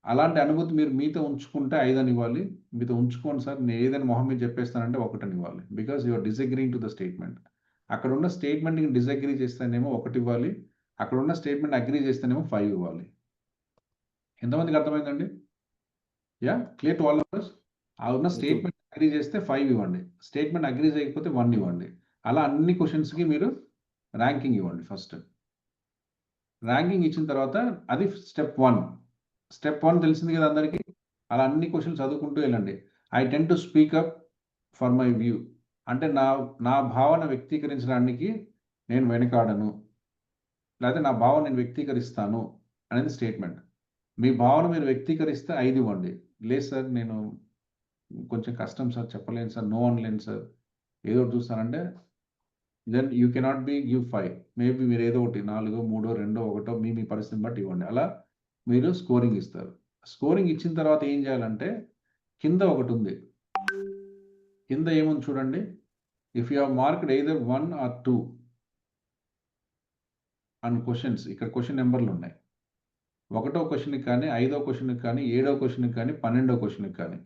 అలాంటి అనుభూతి మీరు మీతో ఉంచుకుంటే 5 అని ఇవ్వాలి. మీతో ఉంచుకోండి సార్ నేను ఏదైనా మొహం మీద చెప్పేస్తానంటే 1 అని ఇవ్వాలి. Because you are disagreeing to the statement. అక్కడున్న స్టేట్మెంట్‌ని డిసగ్రీ చేస్తేనేమో 1 ఇవ్వాలి. అక్కడున్న స్టేట్మెంట్ అగ్రీ చేస్తేనేమో 5 ఇవ్వాలి. ఎంతమందికి అర్థమైందండి? Yeah! Clear to all of us? ఆ ఉన్న స్టేట్మెంట్ అగ్రీ చేస్తే 5 ఇవ్వండి. స్టేట్మెంట్ అగ్రీ చేయకపోతే 1 ఇవ్వండి. అలా అన్ని క్వెషన్స్‌కి మీరు ర్యాంకింగ్ ఇవ్వండి ఫస్ట్. ర్యాంకింగ్ ఇచ్చిన తర్వాత అది స్టెప్ 1. స్టెప్ 1 తెలిసింది కదా అందరికి? అలా అన్ని క్వెషన్స్ చదువుకుంటూ వెళ్ళండి. I tend to speak up for my view. అంటే నా భావన వ్యక్తీకరించడానికి నేను వెనకాడను. లేకపోతే నా భావన నేను వ్యక్తీకరిస్తాను అనేది స్టేట్మెంట్. మీ భావన మీరు వ్యక్తీకరిస్తే 5 ఇవ్వండి. లేదు సార్ నేను కొంచెం కష్టం సార్ చెప్పలేను సార్, నో అనలేను సార్, ఏదో ఒకటి చూస్తానంటే then you cannot give 5. Maybe మీరు ఏదో ఒకటి 4, 3, 2, 1 మీ పరిస్థితిని బట్టి ఇవ్వండి. అలా మీరు స్కోరింగ్ ఇస్తారు. స్కోరింగ్ ఇచ్చిన తర్వాత ఏం చేయాలంటే కింద ఒకటి ఉంది. కింద ఏముంది చూడండి. If you have marked either 1 or 2 and questions ఇక్కడ క్వెషన్ నెంబర్లు ఉన్నాయి. 1వ క్వెషన్‌కి కానీ, 5వ క్వెషన్‌కి కానీ, 7వ క్వెషన్‌కి కానీ, 12వ క్వెషన్‌కి కానీ.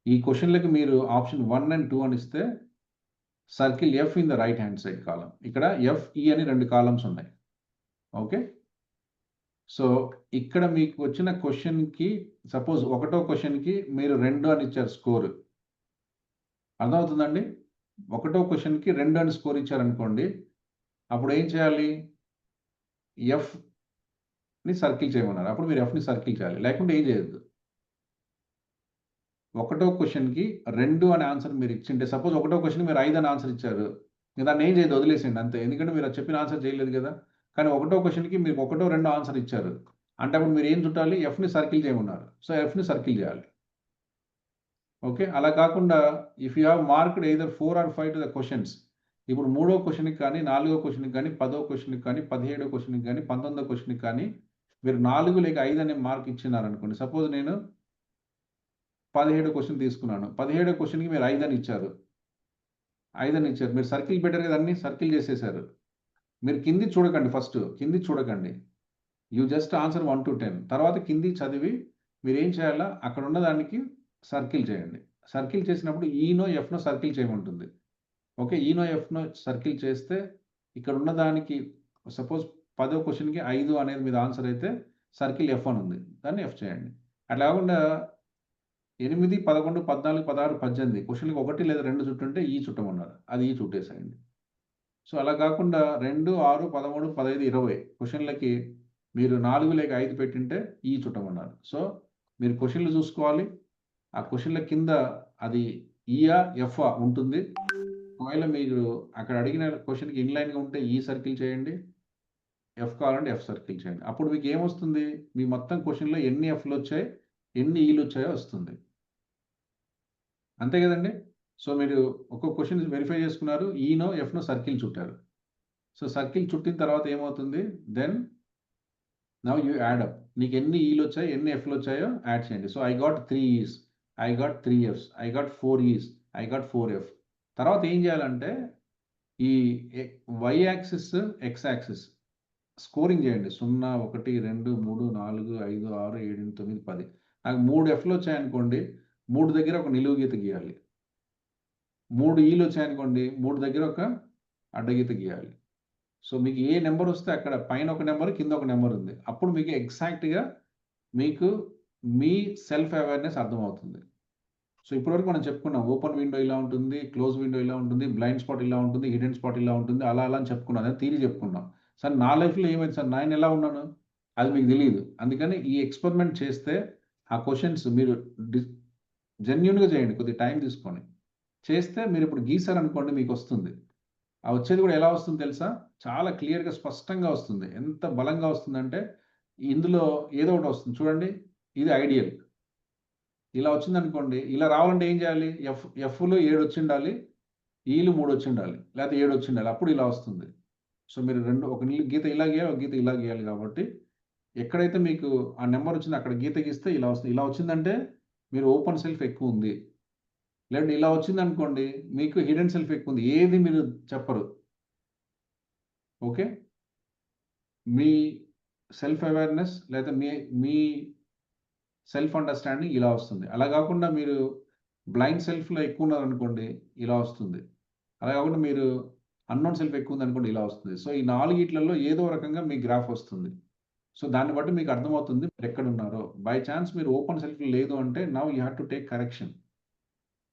ఈ క్వెషన్‌లకి మీరు ఆప్షన్ 1 అండ్ 2 అని ఇస్తే circle F in the right hand side column. ఇక్కడ ఎఫ్, ఈ అని 2 కాలమ్స్ ఉన్నాయి. ఓకే. సో, ఇక్కడ మీకు వచ్చిన క్వెషన్‌కి సపోజ్ 1వ క్వెషన్‌కి మీరు 2 అని ఇచ్చారు స్కోర్. అర్థమవుతుందండి? 1వ క్వెషన్‌కి 2 అని స్కోర్ ఇచ్చారనుకోండి. అప్పుడు ఏం చేయాలి? ఎఫ్‌ని సర్కిల్ చేయమన్నారు. అప్పుడు మీరు ఎఫ్‌ని సర్కిల్ చేయాలి. లేకుంటే ఏం చేయొద్దు. ఒకటో క్వశ్చన్కి 2 అనే ఆన్సర్ మీరు ఇచ్చింటే, సపోజ్ ఒకటో క్వశ్చన్ మీరు 5 అని ఆన్సర్ ఇచ్చారు, మీరు దాన్ని ఏం చేయదు, వదిలేసేయండి అంతే. ఎందుకంటే మీరు చెప్పిన ఆన్సర్ చేయలేదు కదా. కానీ ఒకటో క్వశ్చన్కి మీరు 1, 2 ఆన్సర్ ఇచ్చారు అంటే అప్పుడు మీరు ఏం చుట్టాలి, ఎఫ్ని సర్కిల్ చేయమన్నారు. సో ఎఫ్ని సర్కిల్ చేయాలి. ఓకే, అలా కాకుండా if you have marked either 4 or 5 to the questions, ఇప్పుడు 3వ క్వశ్చన్కి కానీ 4వ క్వశ్చన్కి కానీ 10వ క్వశ్చన్కి కానీ 17వ క్వశ్చన్కి కానీ 19వ క్వశ్చన్కి కానీ మీరు 4 లేక 5 అనే మార్క్ ఇచ్చినారనుకోండి. సపోజ్ నేను 17వ క్వశ్చన్ తీసుకున్నాను, 17వ క్వశ్చన్కి మీరు 5 అని ఇచ్చారు, 5 అని ఇచ్చారు, మీరు సర్కిల్ పెట్టారు కదా, అన్ని సర్కిల్ చేసేసారు. మీరు కింది చూడకండి, ఫస్ట్ కింది చూడకండి, యూ జస్ట్ ఆన్సర్ 1 to 10. తర్వాత కింది చదివి మీరు ఏం చేయాలా, అక్కడ ఉన్న దానికి సర్కిల్ చేయండి. సర్కిల్ చేసినప్పుడు ఈనో ఎఫ్నో సర్కిల్ చేయమంటుంది. ఓకే, ఈనో ఎఫ్నో సర్కిల్ చేస్తే ఇక్కడ ఉన్న దానికి సపోజ్ 10వ క్వశ్చన్కి 5 అనేది మీద ఆన్సర్ అయితే సర్కిల్ ఎఫ్ అని ఉంది, దాన్ని ఎఫ్ చేయండి. అట్లా కాకుండా 8, 11, 14, 16, 18 క్వశ్చన్కి 1 లేదా 2 చుట్టుంటే ఈ చుట్టమన్నారు, అది ఈ చుట్టేసేయండి. సో అలా కాకుండా 2, 6, 13, 15, 20 క్వశ్చన్లకి మీరు 4 లేక 5 పెట్టింటే ఈ చుట్టమన్నారు. సో మీరు క్వశ్చన్లు చూసుకోవాలి, ఆ క్వశ్చన్ల కింద అది ఈయా ఎఫ్ఆ ఉంటుంది. ఒకవేళ మీరు అక్కడ అడిగిన క్వశ్చన్కి ఇన్లైన్గా ఉంటే ఈ సర్కిల్ చేయండి, ఎఫ్ కావాలంటే ఎఫ్ సర్కిల్ చేయండి. అప్పుడు మీకు ఏమొస్తుంది, మీ మొత్తం క్వశ్చన్లో ఎన్ని ఎఫ్లు వచ్చాయి, ఎన్ని ఈలు వచ్చాయో వస్తుంది. అంతే కదండి. సో మీరు ఒక్కొక్క క్వశ్చన్ వెరిఫై చేసుకున్నారు, ఈనో ఎఫ్నో సర్కిల్ చుట్టారు. సో సర్కిల్ చుట్టిన తర్వాత ఏమవుతుంది, then now you add up, నీకు ఎన్ని ఈలు వచ్చాయి, ఎన్ని ఎఫ్లు వచ్చాయో యాడ్ చేయండి. So I got 3 Es, I got 3 Fs, I got 4 Es, I got 4 F. తర్వాత ఏం చేయాలంటే ఈ Y axis X axis scoring చేయండి. 0, 1, 2, 3, 4, 5, 6, 7, 8, 9, 10. నాకు 3 ఎఫ్లు వచ్చాయనుకోండి, 3 దగ్గర ఒక నిలువు గీత గీయాలి. 3 ఈలు వచ్చాయనుకోండి, 3 దగ్గర ఒక అడ్డగీత గీయాలి. సో మీకు ఏ నెంబర్ వస్తే అక్కడ పైన ఒక నెంబర్, కింద ఒక నెంబర్ ఉంది, అప్పుడు మీకు ఎగ్జాక్ట్గా మీకు మీ సెల్ఫ్ అవేర్నెస్ అర్థమవుతుంది. సో ఇప్పటివరకు మనం చెప్పుకున్నాం, ఓపెన్ విండో ఇలా ఉంటుంది, క్లోజ్ విండో ఇలా ఉంటుంది, బ్లైండ్ స్పాట్ ఇలా ఉంటుంది, హిడెన్ స్పాట్ ఇలా ఉంటుంది, అలా అలా అని చెప్పుకున్నాం, అదే థియరీ చెప్పుకున్నాం. సార్ నా లైఫ్లో ఏమైంది సార్, నేను ఎలా ఉన్నాను అది మీకు తెలియదు. అందుకని ఈ ఎక్స్పెరిమెంట్ చేస్తే ఆ క్వశ్చన్స్ మీరు జెన్యున్గా చేయండి, కొద్దిగా టైం తీసుకొని చేస్తే మీరు ఇప్పుడు గీసారు అనుకోండి, మీకు వస్తుంది. ఆ వచ్చేది కూడా ఎలా వస్తుంది తెలుసా, చాలా క్లియర్గా స్పష్టంగా వస్తుంది. ఎంత బలంగా వస్తుందంటే ఇందులో ఏదో ఒకటి వస్తుంది చూడండి, ఇది ఐడియల్. ఇలా వచ్చింది అనుకోండి, ఇలా రావాలంటే ఏం చేయాలి, ఎఫ్లో 7 వచ్చి ఉండాలి, ఈలు 3 వచ్చి ఉండాలి, లేకపోతే 7 వచ్చి ఉండాలి, అప్పుడు ఇలా వస్తుంది. సో మీరు ఒక గీత ఇలా గీయాలి, ఒక గీత ఇలా గీయాలి. కాబట్టి ఎక్కడైతే మీకు ఆ నెంబర్ వచ్చిందో అక్కడ గీత గీస్తే ఇలా వస్తుంది. ఇలా వచ్చిందంటే మీరు ఓపెన్ సెల్ఫ్ ఎక్కువ ఉంది, లేదంటే ఇలా వచ్చింది అనుకోండి మీకు హిడెన్ సెల్ఫ్ ఎక్కువ ఉంది. ఏది మీరు చెప్పరు. ఓకే, మీ సెల్ఫ్ అవేర్నెస్ లేదా మీ సెల్ఫ్ అండర్స్టాండింగ్ ఇలా వస్తుంది. అలా కాకుండా మీరు బ్లైండ్ సెల్ఫ్లో ఎక్కువ ఉన్నారనుకోండి ఇలా వస్తుంది. అలా కాకుండా మీరు అన్నోన్ సెల్ఫ్ ఎక్కువ ఉందనుకోండి ఇలా వస్తుంది. సో ఈ 4 ఏదో రకంగా మీ గ్రాఫ్ వస్తుంది. సో దాన్ని బట్టి మీకు అర్థమవుతుంది మీరు ఎక్కడ ఉన్నారో. బై ఛాన్స్ మీరు ఓపెన్ సెల్ఫ్ లేదు అంటే now you have to take correction.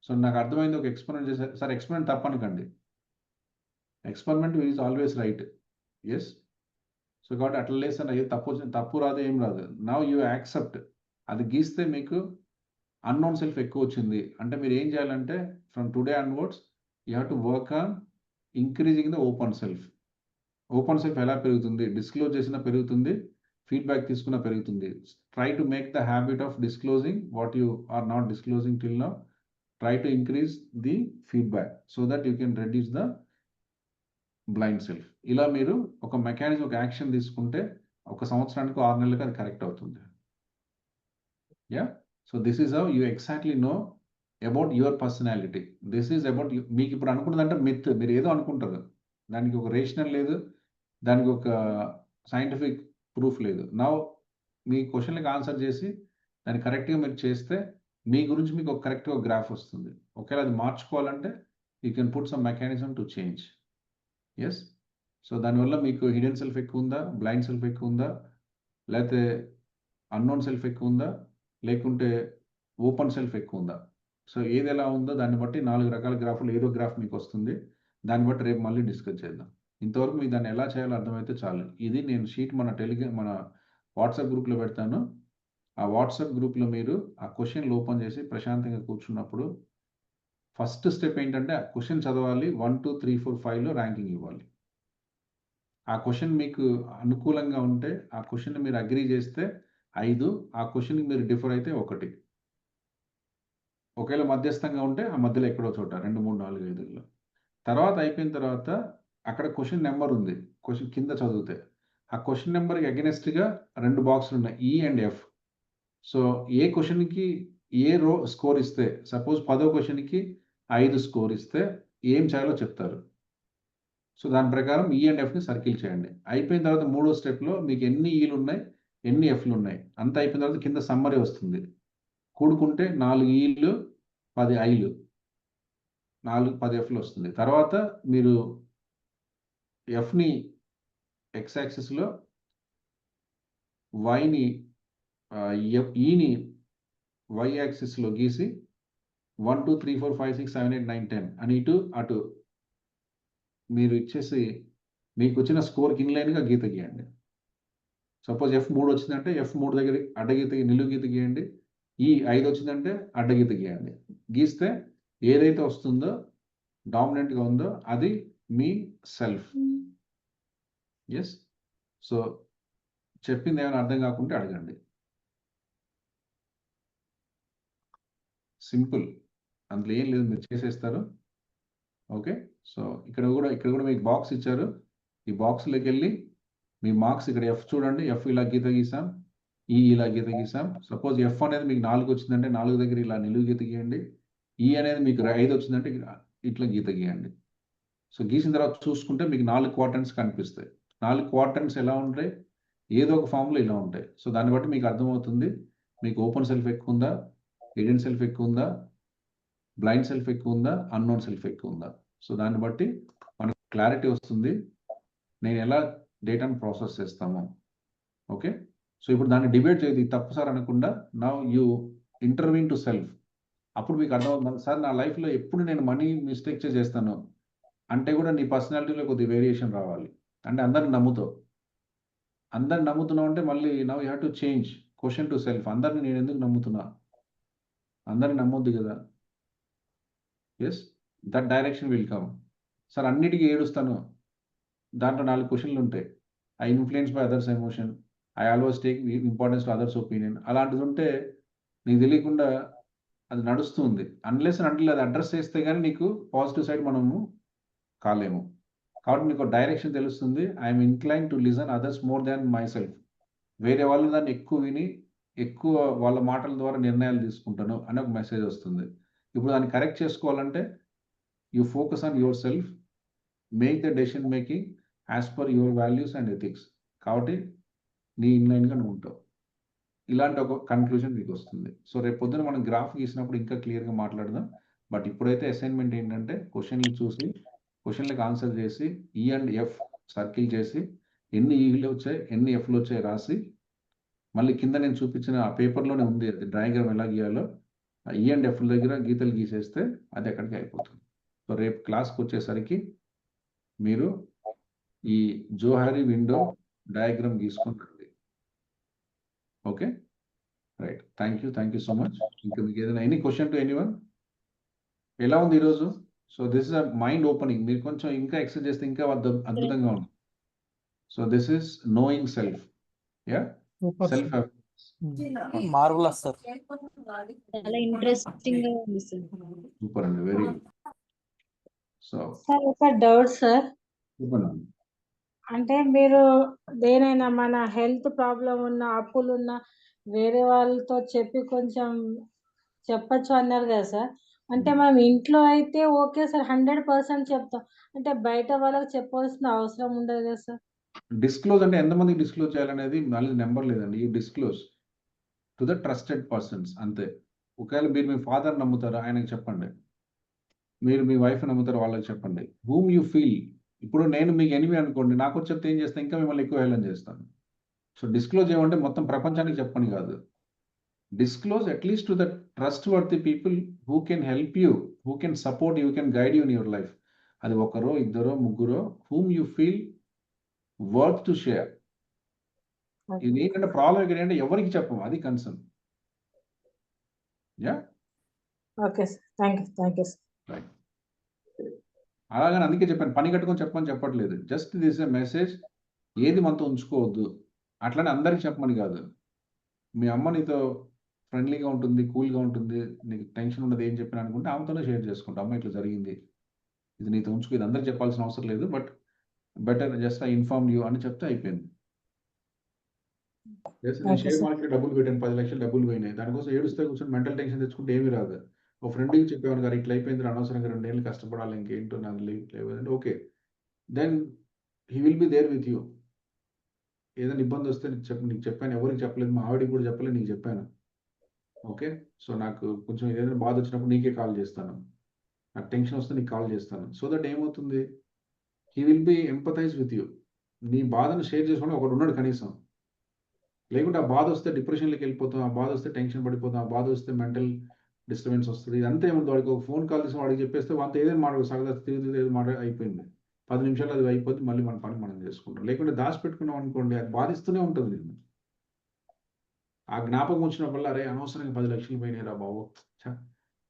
So నాకు అర్థమైంది, ఒక ఎక్స్పెరిమెంట్ చేశారు సార్, ఎక్స్పెరిమెంట్ తప్పనుకండి, experiment is always right. Yes, so కాబట్టి అట్లా లేదు సార్, ఏ తప్పు రాదు, ఏం రాదు. Now you accept. అది గీస్తే మీకు అన్నోన్ సెల్ఫ్ ఎక్కువ వచ్చింది అంటే మీరు ఏం చేయాలంటే from today onwards you have to work on increasing the open self. Open self ఎలా పెరుగుతుంది, డిస్క్లోజ్ చేసినా పెరుగుతుంది, ఫీడ్బ్యాక్ తీసుకున్నా పెరుగుతుంది. Try to make the habit of disclosing what you are not disclosing till now. Try to increase the feedback so that you can reduce the blind self. ఇలా మీరు ఒక మెకానిజం, ఒక యాక్షన్ తీసుకుంటే 1 సంవత్సరానికి 6 నెలలకు అది కరెక్ట్ అవుతుంది. Yeah, so this is how you exactly know about your personality. This is about you. మీకు ఇప్పుడు అనుకున్నదంటే మిత్, మీరు ఏదో అనుకుంటారు, దానికి ఒక రేషనల్ లేదు, దానికి ఒక సైంటిఫిక్ ప్రూఫ్ లేదు. నా మీ క్వశ్చన్లకు ఆన్సర్ చేసి దాన్ని కరెక్ట్గా మీరు చేస్తే మీ గురించి మీకు ఒక కరెక్ట్గా గ్రాఫ్ వస్తుంది. ఒకవేళ అది మార్చుకోవాలంటే you can put some mechanism to change. Yes, so దానివల్ల మీకు హిడెన్ సెల్ఫ్ ఎక్కువ ఉందా, బ్లైండ్ సెల్ఫ్ ఎక్కువ ఉందా, లేకపోతే అన్నోన్ సెల్ఫ్ ఎక్కువ ఉందా, లేకుంటే ఓపెన్ సెల్ఫ్ ఎక్కువ ఉందా. సో ఏది ఎలా ఉందో దాన్ని బట్టి 4 రకాల గ్రాఫ్లు ఏదో గ్రాఫ్ మీకు వస్తుంది. దాన్ని బట్టి రేపు మళ్ళీ డిస్కస్ చేద్దాం. ఇంతవరకు మీకు దాన్ని ఎలా చేయాలో అర్థమైతే చాలు. ఇది నేను షీట్ మన వాట్సాప్ గ్రూప్లో పెడతాను. ఆ వాట్సాప్ గ్రూప్లో మీరు ఆ క్వశ్చన్లు ఓపెన్ చేసి ప్రశాంతంగా కూర్చున్నప్పుడు ఫస్ట్ స్టెప్ ఏంటంటే ఆ క్వశ్చన్ చదవాలి, 1 2 3 4 5లో ర్యాంకింగ్ ఇవ్వాలి. ఆ క్వశ్చన్ మీకు అనుకూలంగా ఉంటే ఆ క్వశ్చన్ మీరు అగ్రీ చేస్తే 5, ఆ క్వశ్చన్కి మీరు డిఫర్ అయితే 1. ఒకవేళ మధ్యస్థంగా ఉంటే ఆ మధ్యలో ఎక్కడో చోట 2 3 4 5లో. తర్వాత అయిపోయిన తర్వాత అక్కడ క్వశ్చన్ నెంబర్ ఉంది, క్వశ్చన్ కింద చదివితే ఆ క్వశ్చన్ నెంబర్కి అగెనెస్ట్గా 2 బాక్సులు ఉన్నాయి, ఈ అండ్ ఎఫ్. సో ఏ క్వశ్చన్కి ఏ రో స్కోర్ ఇస్తే, సపోజ్ 10వ క్వశ్చన్కి 5 స్కోర్ ఇస్తే ఏం చేయాలో చెప్తారు. సో దాని ప్రకారం ఈ అండ్ ఎఫ్ని సర్కిల్ చేయండి. అయిపోయిన తర్వాత 3వ స్టెప్లో మీకు ఎన్ని ఈలు ఉన్నాయి, ఎన్ని ఎఫ్లు ఉన్నాయి అంత అయిపోయిన తర్వాత కింద సమ్మరీ వస్తుంది. కూడుకుంటే 4 ఈలు 10 ఐలు 4 10 ఎఫ్లు వస్తుంది. తర్వాత మీరు ఎఫ్ని ఎక్స్ యాక్సిస్లో, వైని ఈని వై యాక్సిస్లో గీసి 1 2 3 4 5 6 7 8 9 10 అని ఇటు అటు మీరు ఇచ్చేసి మీకు వచ్చిన స్కోర్కి ఇన్లైన్గా గీత గీయండి. సపోజ్ F3 వచ్చిందంటే F3 దగ్గర అడ్డగీత నిలువు గీత గీయండి. ఈ 5 వచ్చిందంటే అడ్డగీత గీయండి. గీస్తే ఏదైతే వస్తుందో డామినెంట్గా ఉందో అది మీ సెల్ఫ్. ఎస్. సో చెప్పింది ఏమైనా అర్థం కాకుంటే అడగండి. సింపుల్, అందులో ఏం లేదు, మీరు చేసేస్తారు. ఓకే. సో ఇక్కడ కూడా మీకు బాక్స్ ఇచ్చారు. ఈ బాక్స్లోకి వెళ్ళి మీ మార్క్స్ ఇక్కడ ఎఫ్ చూడండి, ఎఫ్ ఇలా గీత గీసాం, ఈ ఇలా గీత గీసాం. సపోజ్ ఎఫ్ అనేది మీకు 4 వచ్చిందంటే 4 దగ్గర ఇలా నిలువు గీత గీయండి. ఈ అనేది మీకు 5 వచ్చిందంటే ఇట్లా గీత గీయండి. సో గీసిన తర్వాత చూసుకుంటే మీకు 4 క్వార్టర్స్ కనిపిస్తాయి. 4 క్వార్టర్స్ ఎలా ఉంటాయి, ఏదో ఒక ఫామ్లో ఇలా ఉంటాయి. సో దాన్ని బట్టి మీకు అర్థమవుతుంది మీకు ఓపెన్ సెల్ఫ్ ఎక్కువ ఉందా, హిడెన్ సెల్ఫ్ ఎక్కువ ఉందా, బ్లైండ్ సెల్ఫ్ ఎక్కువ ఉందా, అన్నోన్ సెల్ఫ్ ఎక్కువ ఉందా. సో దాన్ని బట్టి మనకు క్లారిటీ వస్తుంది నేను ఎలా డేటాను ప్రాసెస్ చేస్తాము. ఓకే. సో ఇప్పుడు దాన్ని డిబేట్ చేయదు, తప్పు సార్ అనకుండా now you intervene to self. అప్పుడు మీకు అర్థమవుతుంది, సార్ నా లైఫ్లో ఎప్పుడు నేను మనీ మిస్టేక్ చేస్తాను అంటే కూడా నీ పర్సనాలిటీలో కొద్ది వేరియేషన్ రావాలి. అంటే అందరిని నమ్ముతున్నావు అంటే మళ్ళీ now you have to change question to self. అందరిని నేను ఎందుకు నమ్ముతున్నా, అందరిని నమ్మొద్దు కదా. Yes, that direction will come. Sir అన్నిటికీ ఏడుస్తాను, దాంట్లో 4 క్వశ్చన్లు ఉంటాయి. I influence by others emotion, I always take importance to others opinion. అలాంటిది ఉంటే నీకు తెలియకుండా అది నడుస్తుంది. అన్లెస్ అంటిల్ అది అడ్రస్ చేస్తే కానీ నీకు పాజిటివ్ సైడ్ మనము కాలేము. కాబట్టి నీకు డైరెక్షన్ తెలుస్తుంది. I'm incline to listen others more than my self. వేరే వాళ్ళు దాన్ని ఎక్కువ విని ఎక్కువ వాళ్ళ మాటల ద్వారా నిర్ణయాలు తీసుకుంటాను అని ఒక మెసేజ్ వస్తుంది. ఇప్పుడు దాన్ని కరెక్ట్ చేసుకోవాలంటే you focus on your self, make the decision making as per your values and ethics. కాబట్టి నీ ఇన్లైన్గా నువ్వు ఉంటావు. ఇలాంటి ఒక కన్క్లూజన్ మీకు వస్తుంది. సో రేపు పొద్దున మనం గ్రాఫ్ గీసినప్పుడు ఇంకా క్లియర్గా మాట్లాడదాం. బట్ ఇప్పుడైతే అసైన్మెంట్ ఏంటంటే క్వశ్చన్లు చూసి క్వశ్చన్లకు ఆన్సర్ చేసి ఈ అండ్ ఎఫ్ సర్కిల్ చేసి ఎన్ని ఈలు వచ్చాయి ఎన్ని ఎఫ్లు వచ్చాయి రాసి మళ్ళీ కింద నేను చూపించిన ఆ పేపర్లోనే ఉంది అది డయాగ్రామ్ ఎలా గీయాలో, ఈ అండ్ ఎఫ్ల దగ్గర గీతలు గీసేస్తే అది అక్కడికి అయిపోతుంది. సో రేపు క్లాస్కి వచ్చేసరికి మీరు ఈ జోహారీ విండో డయాగ్రామ్ గీసుకుంటుంది. Okay, right. Thank you so much. ఇంకా మీకు ఏదైనా ఎనీ క్వశ్చన్ టు ఎనీవన్? ఎలా ఉంది ఈరోజు? So this is a mind opening. మీరు కొంచెం ఇంకా ఎక్సర్సైజ్ చేస్తే ఇంకా అద్భుతంగా ఉంది. So this is knowing self. Yeah, self marvellous sir. చాలా ఇంట్రెస్టింగ్ గా ఉంది సార్. సూపర్ అండి, వెరీ గుడ్. సో సార్ ఒక డౌట్ సార్, సూపర్ అండి. అంటే మీరు దేనైనా మన హెల్త్ ప్రాబ్లం ఉన్న అప్పులు ఉన్న వేరే వాళ్ళతో చెప్పి కొంచెం చెప్పచ్చు అన్నారు కదా సార్. అంటే మనం ఇంట్లో అయితే ఓకే సార్ 100% చెప్తాం, అంటే బయట వాళ్ళకి చెప్పవలసిన అవసరం ఉండదు కదా సార్. డిస్క్లోజ్ అంటే ఎంతమందికి డిస్క్లోజ్ చేయాలనేది మళ్ళీ నెంబర్ లేదండి. You disclose to the trusted persons అంతే. ఒకవేళ మీరు మీ ఫాదర్ నమ్ముతారు, ఆయనకు చెప్పండి. మీరు మీ వైఫ్ నమ్ముతారు, వాళ్ళకి చెప్పండి. Whom you feel. ఇప్పుడు నేను మీకు ఎనిమి అనుకోండి, నాకు వచ్చి చెప్తే ఏం చేస్తాను, ఇంకా మిమ్మల్ని ఎక్కువ హేళన చేస్తాను. సో డిస్క్లోజ్ ఏమంటే మొత్తం ప్రపంచానికి చెప్పని కాదు. Disclose at least to the trustworthy people who can help you, who can support you, can guide you in your life. అది ఒకరో ఇద్దరో ముగ్గురో whom you feel worth to share. ఇది ఏంటంటే ప్రాబ్లం ఇక్కడ ఏంటంటే ఎవరికి చెప్పము, అది concern. Yeah okay sir, thank you sir. Right. అలాగని అందుకే చెప్పాను, పని కట్టుకొని చెప్పమని చెప్పట్లేదు. జస్ట్ దిస్ ఎ మెసేజ్, ఏది మనతో ఉంచుకోవద్దు. అట్లనే అందరికి చెప్పమని కాదు. మీ అమ్మ నీతో ఫ్రెండ్లీగా ఉంటుంది, కూల్గా ఉంటుంది, నీకు టెన్షన్ ఉండదు ఏం చెప్పినా అనుకుంటే ఆమెతోనే షేర్ చేసుకుంటా. అమ్మ ఇట్లా జరిగింది, ఇది నీతో ఉంచుకో, ఇది అందరికి చెప్పాల్సిన అవసరం లేదు, but better just I inform you అని చెప్తే అయిపోయింది. నేను షేర్ మార్కెట్ డబ్బులు పెట్టాను, 10 లక్షలు డబ్బులు పోయినాయి, దానికోసం ఏడుస్తే కూర్చొని మెంటల్ టెన్షన్ తెచ్చుకుంటే ఏమీ రాదు. ఒక ఫ్రెండ్కి చెప్పేవాను గారు ఇట్లా అయిపోయింది, అనవసరంగా 2 ఏళ్ళు కష్టపడాలి, ఇంకేంటో నాకు లేదంటే okay, then he will be there with you. ఏదైనా ఇబ్బంది వస్తే నీకు చెప్పాను, ఎవరికి చెప్పలేదు, మా ఆవిడకి కూడా చెప్పలేదు, నీకు చెప్పాను. ఓకే, సో నాకు కొంచెం ఏదైనా బాధ వచ్చినప్పుడు నీకే కాల్ చేస్తాను, నాకు టెన్షన్ వస్తే నీకు కాల్ చేస్తాను. సో దట్ ఏమవుతుంది, he will B empathise with you. నీ బాధను షేర్ చేసుకోవడం ఒకడు ఉన్నాడు కనీసం. లేకుంటే ఆ బాధ వస్తే డిప్రెషన్లోకి వెళ్ళిపోతాం, ఆ బాధ వస్తే టెన్షన్ పడిపోతాం, ఆ బాధ వస్తే మెంటల్ డిస్టర్బెన్స్ వస్తుంది. ఇదంతా ఏముంది, వాడికి ఒక ఫోన్ కాల్ చేసి వాడికి చెప్పేస్తే వాళ్ళతో ఏదైనా మాట సరదా తిరిగి మాట అయిపోయింది, 10 నిమిషాలు అది అయిపోద్ది, మళ్ళీ మన పని మనం చేసుకుంటాం. లేకుంటే దాచిపెట్టుకున్నాం అనుకోండి, అది బాధిస్తూనే ఉంటుంది నేను. ఆ జ్ఞాపకం వచ్చినప్పుడల్లా అరే అనవసరంగా 10 లక్షలు పోయినాయి రా బాబు,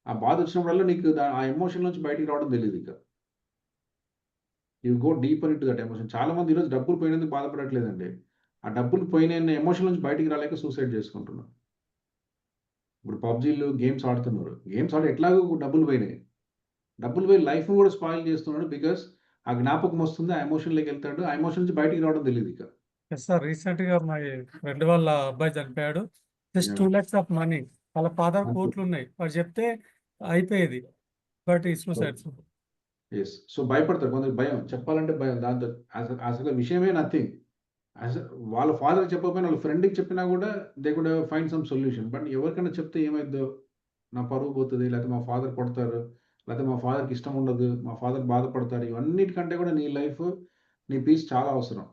ఆ బాధ వచ్చినప్పుడల్లా నీకు ఆ ఎమోషన్ నుంచి బయటికి రావడం తెలియదు. ఇక you go deeper in to that emotion. చాలా మంది ఈరోజు డబ్బులు పోయినందుకు బాధపడట్లేదండి, ఆ డబ్బులు పోయిన ఎమోషన్ నుంచి బయటికి రాలేక సూసైడ్ చేసుకుంటున్నారు. ఇప్పుడు పబ్జీలు గేమ్స్ ఆడుతున్నారు, గేమ్స్ ఆడి ఎట్లాగో డబ్బులు పోయినాయి, డబ్బులు పోయి లైఫ్ కూడా స్పాయిల్ చేస్తున్నాడు. బికాస్ ఆ జ్ఞాపకం వస్తుంది, ఆ ఎమోషన్లోకి వెళ్తాడు, ఆ ఎమోషన్ నుంచి బయటికి రావడం తెలియదు. ఇక సార్ రీసెంట్ గా మా ఫ్రెండ్ వాళ్ళ అబ్బాయి చనిపోయాడు, జస్ట్ 2 lakhs ఆఫ్ మనీ, వాళ్ళ ఫాదర్ కోట్లు ఉన్నాయి, వాడు చెప్తే అయిపోయేది, బట్ ఈ సూసైడ్. ఎస్, సో భయపడతారు కొందరు, భయం చెప్పాలంటే భయం. దాంతో అసలు విషయమే నథింగ్. వాళ్ళ ఫాదర్ చెప్పకపోయినా వాళ్ళ ఫ్రెండ్కి చెప్పినా కూడా they could find some solution. But ఎవరికైనా చెప్తే ఏమైద్దో, నా పరువు పోతుంది, లేకపోతే మా ఫాదర్ కొడతారు, లేకపోతే మా ఫాదర్కి ఇష్టం ఉండదు, మా ఫాదర్ బాధపడతారు, ఇవన్నిటికంటే కూడా నీ లైఫ్, నీ పీస్ చాలా అవసరం.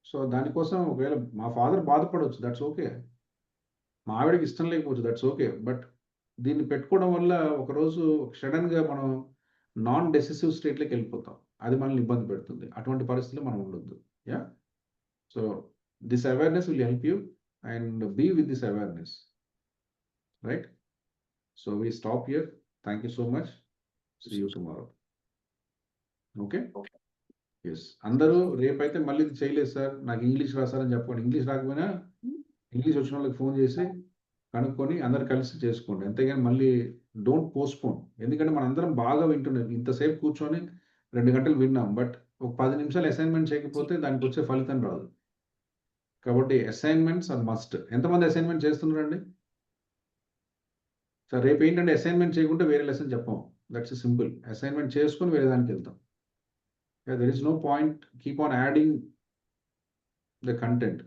సో దానికోసం ఒకవేళ మా ఫాదర్ బాధపడవచ్చు, దట్స్ ఓకే, మా ఆవిడకి ఇష్టం లేకపోవచ్చు, దట్స్ ఓకే, బట్ దీన్ని పెట్టుకోవడం వల్ల ఒకరోజు సడన్గా మనం నాన్ డెసిసివ్ స్టేట్లోకి వెళ్ళిపోతాం, అది మనల్ని ఇబ్బంది పెడుతుంది. అటువంటి పరిస్థితుల్లో మనం ఉండొద్దు. Yeah, so this awareness will help you and be with this awareness, right? So we stop here. Thank you so much. See you tomorrow. Okay, yes. అందరూ రేపైతే మళ్ళీ ఇది చేయలేదు సార్, నాకు ఇంగ్లీష్ రాసారని చెప్పండి. ఇంగ్లీష్ రాకపోయినా ఇంగ్లీష్ వచ్చిన వాళ్ళకి ఫోన్ చేసి కనుక్కొని అందరు కలిసి చేసుకోండి. అంతేగాని మళ్ళీ డోంట్ పోస్ట్పోన్. ఎందుకంటే మనందరం బాగా వింటున్నాం, ఇంతసేపు కూర్చొని 2 గంటలు విన్నాం, బట్ ఒక 10 నిమిషాలు అసైన్మెంట్ చేయకపోతే దానికి వచ్చే ఫలితం రాదు. కాబట్టి అసైన్మెంట్స్ ఆర్ మస్ట్. ఎంతమంది అసైన్మెంట్ చేస్తున్నారండి? సార్ రేపు ఏంటంటే అసైన్మెంట్ చేయకుంటే వేరే లెసన్ చెప్పాం, దట్స్ సింపుల్. అసైన్మెంట్ చేసుకొని వేరే దానికి వెళ్తాం. There is no point keep on adding the content.